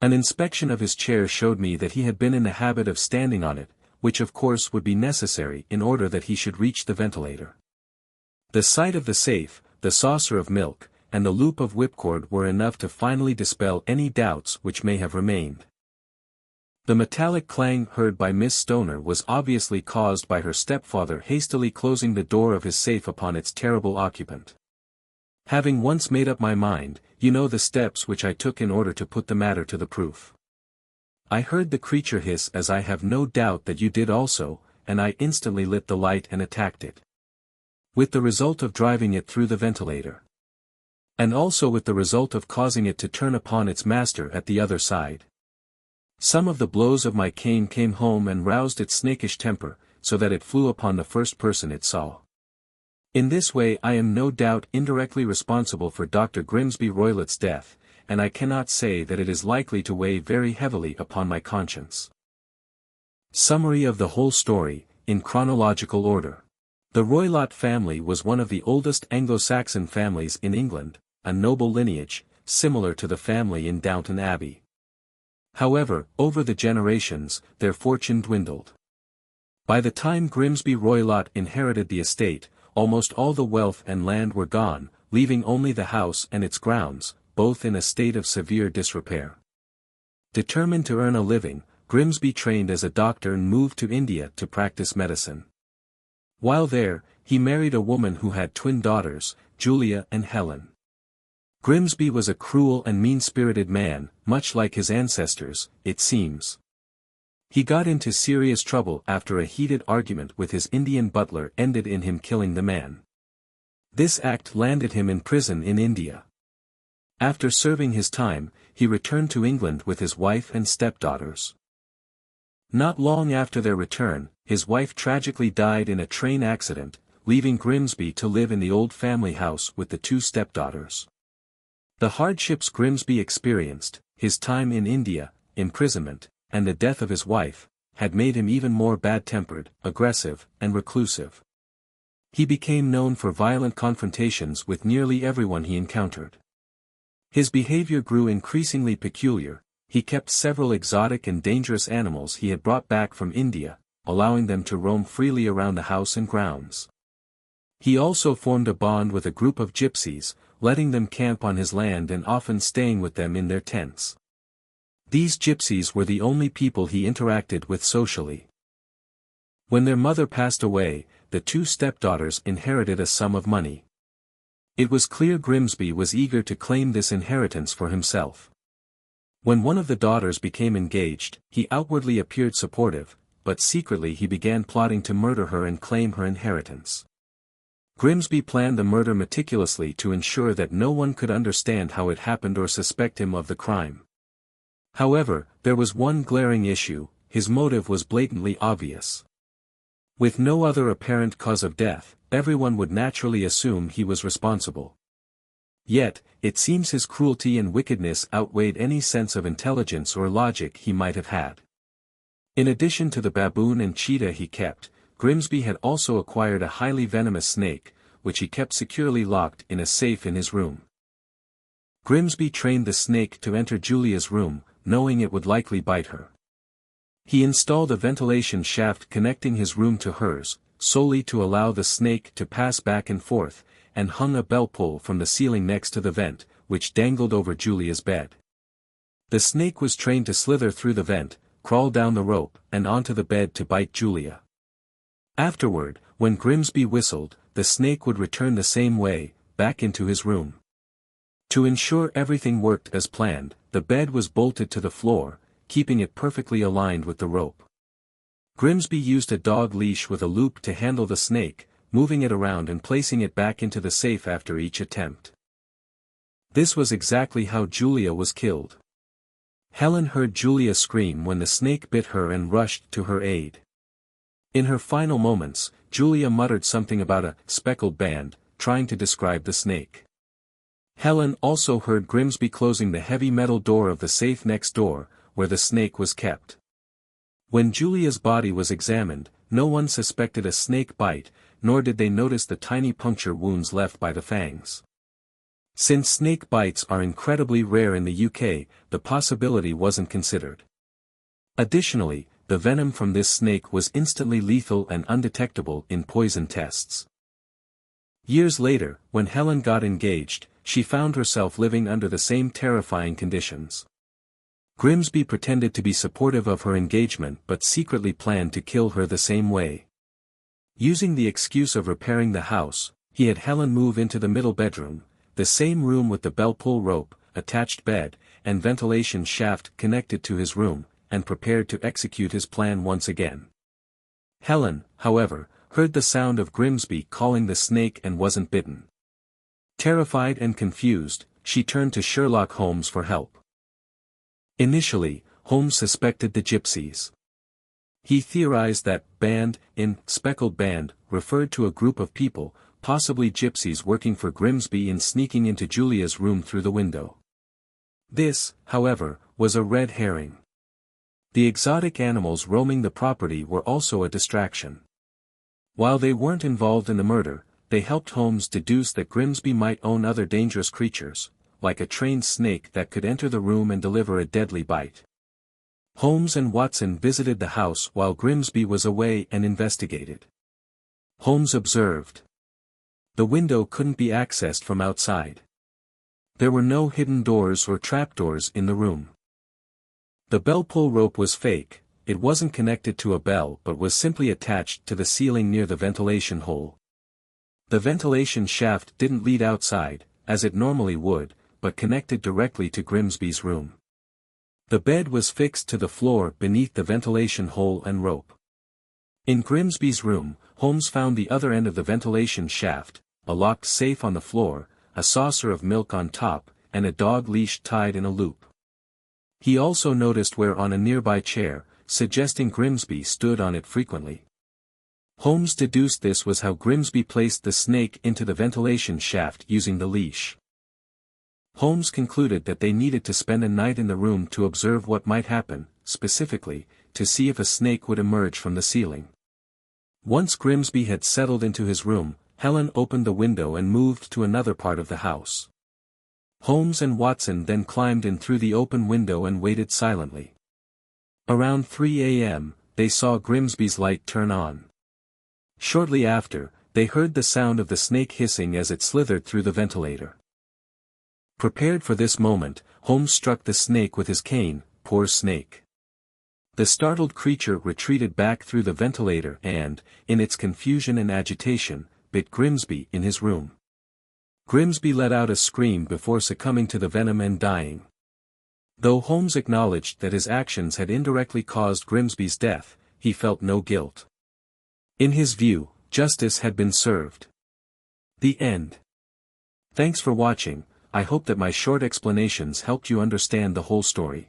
An inspection of his chair showed me that he had been in the habit of standing on it, which of course would be necessary in order that he should reach the ventilator. The sight of the safe, the saucer of milk, and the loop of whipcord were enough to finally dispel any doubts which may have remained. The metallic clang heard by Miss Stoner was obviously caused by her stepfather hastily closing the door of his safe upon its terrible occupant. Having once made up my mind, you know the steps which I took in order to put the matter to the proof. I heard the creature hiss as I have no doubt that you did also, and I instantly lit the light and attacked it. With the result of driving it through the ventilator. And also with the result of causing it to turn upon its master at the other side. Some of the blows of my cane came home and roused its snakish temper, so that it flew upon the first person it saw. In this way I am no doubt indirectly responsible for Dr. Grimsby Roylott's death, and I cannot say that it is likely to weigh very heavily upon my conscience. Summary of the whole story, in chronological order. The Roylott family was one of the oldest Anglo-Saxon families in England, a noble lineage, similar to the family in Downton Abbey. However, over the generations, their fortune dwindled. By the time Grimsby Roylott inherited the estate, almost all the wealth and land were gone, leaving only the house and its grounds, both in a state of severe disrepair. Determined to earn a living, Grimsby trained as a doctor and moved to India to practice medicine. While there, he married a woman who had twin daughters, Julia and Helen. Grimsby was a cruel and mean-spirited man, much like his ancestors, it seems. He got into serious trouble after a heated argument with his Indian butler ended in him killing the man. This act landed him in prison in India. After serving his time, he returned to England with his wife and stepdaughters. Not long after their return, his wife tragically died in a train accident, leaving Grimsby to live in the old family house with the two stepdaughters. The hardships Grimsby experienced, his time in India, imprisonment, and the death of his wife, had made him even more bad-tempered, aggressive, and reclusive. He became known for violent confrontations with nearly everyone he encountered. His behavior grew increasingly peculiar. He kept several exotic and dangerous animals he had brought back from India, allowing them to roam freely around the house and grounds. He also formed a bond with a group of gypsies, letting them camp on his land and often staying with them in their tents. These gypsies were the only people he interacted with socially. When their mother passed away, the two stepdaughters inherited a sum of money. It was clear Grimsby was eager to claim this inheritance for himself. When one of the daughters became engaged, he outwardly appeared supportive, but secretly he began plotting to murder her and claim her inheritance. Grimsby planned the murder meticulously to ensure that no one could understand how it happened or suspect him of the crime. However, there was one glaring issue: his motive was blatantly obvious. With no other apparent cause of death, everyone would naturally assume he was responsible. Yet, it seems his cruelty and wickedness outweighed any sense of intelligence or logic he might have had. In addition to the baboon and cheetah he kept, Grimsby had also acquired a highly venomous snake, which he kept securely locked in a safe in his room. Grimsby trained the snake to enter Julia's room, knowing it would likely bite her. He installed a ventilation shaft connecting his room to hers, solely to allow the snake to pass back and forth, and hung a bell pull from the ceiling next to the vent, which dangled over Julia's bed. The snake was trained to slither through the vent, crawl down the rope, and onto the bed to bite Julia. Afterward, when Grimsby whistled, the snake would return the same way, back into his room. To ensure everything worked as planned, the bed was bolted to the floor, keeping it perfectly aligned with the rope. Grimsby used a dog leash with a loop to handle the snake, moving it around and placing it back into the safe after each attempt. This was exactly how Julia was killed. Helen heard Julia scream when the snake bit her and rushed to her aid. In her final moments, Julia muttered something about a speckled band, trying to describe the snake. Helen also heard Grimsby closing the heavy metal door of the safe next door, where the snake was kept. When Julia's body was examined, no one suspected a snake bite, nor did they notice the tiny puncture wounds left by the fangs. Since snake bites are incredibly rare in the UK, the possibility wasn't considered. Additionally, the venom from this snake was instantly lethal and undetectable in poison tests. Years later, when Helen got engaged, she found herself living under the same terrifying conditions. Grimsby pretended to be supportive of her engagement but secretly planned to kill her the same way. Using the excuse of repairing the house, he had Helen move into the middle bedroom, the same room with the bell-pull rope, attached bed, and ventilation shaft connected to his room, and prepared to execute his plan once again. Helen, however, heard the sound of Grimsby calling the snake and wasn't bitten. Terrified and confused, she turned to Sherlock Holmes for help. Initially, Holmes suspected the gypsies. He theorized that band, in Speckled Band, referred to a group of people, possibly gypsies working for Grimsby in sneaking into Julia's room through the window. This, however, was a red herring. The exotic animals roaming the property were also a distraction. While they weren't involved in the murder, they helped Holmes deduce that Grimsby might own other dangerous creatures, like a trained snake that could enter the room and deliver a deadly bite. Holmes and Watson visited the house while Grimsby was away and investigated. Holmes observed. The window couldn't be accessed from outside. There were no hidden doors or trapdoors in the room. The bell-pull rope was fake. It wasn't connected to a bell but was simply attached to the ceiling near the ventilation hole. The ventilation shaft didn't lead outside, as it normally would, but connected directly to Grimsby's room. The bed was fixed to the floor beneath the ventilation hole and rope. In Grimsby's room, Holmes found the other end of the ventilation shaft, a locked safe on the floor, a saucer of milk on top, and a dog leash tied in a loop. He also noticed where on a nearby chair, suggesting Grimsby stood on it frequently. Holmes deduced this was how Grimsby placed the snake into the ventilation shaft using the leash. Holmes concluded that they needed to spend a night in the room to observe what might happen, specifically, to see if a snake would emerge from the ceiling. Once Grimsby had settled into his room, Helen opened the window and moved to another part of the house. Holmes and Watson then climbed in through the open window and waited silently. Around 3 a.m., they saw Grimsby's light turn on. Shortly after, they heard the sound of the snake hissing as it slithered through the ventilator. Prepared for this moment, Holmes struck the snake with his cane. Poor snake. The startled creature retreated back through the ventilator and, in its confusion and agitation, bit Grimsby in his room. Grimsby let out a scream before succumbing to the venom and dying. Though Holmes acknowledged that his actions had indirectly caused Grimsby's death, he felt no guilt. In his view, justice had been served. The end. Thanks for watching. I hope that my short explanations helped you understand the whole story.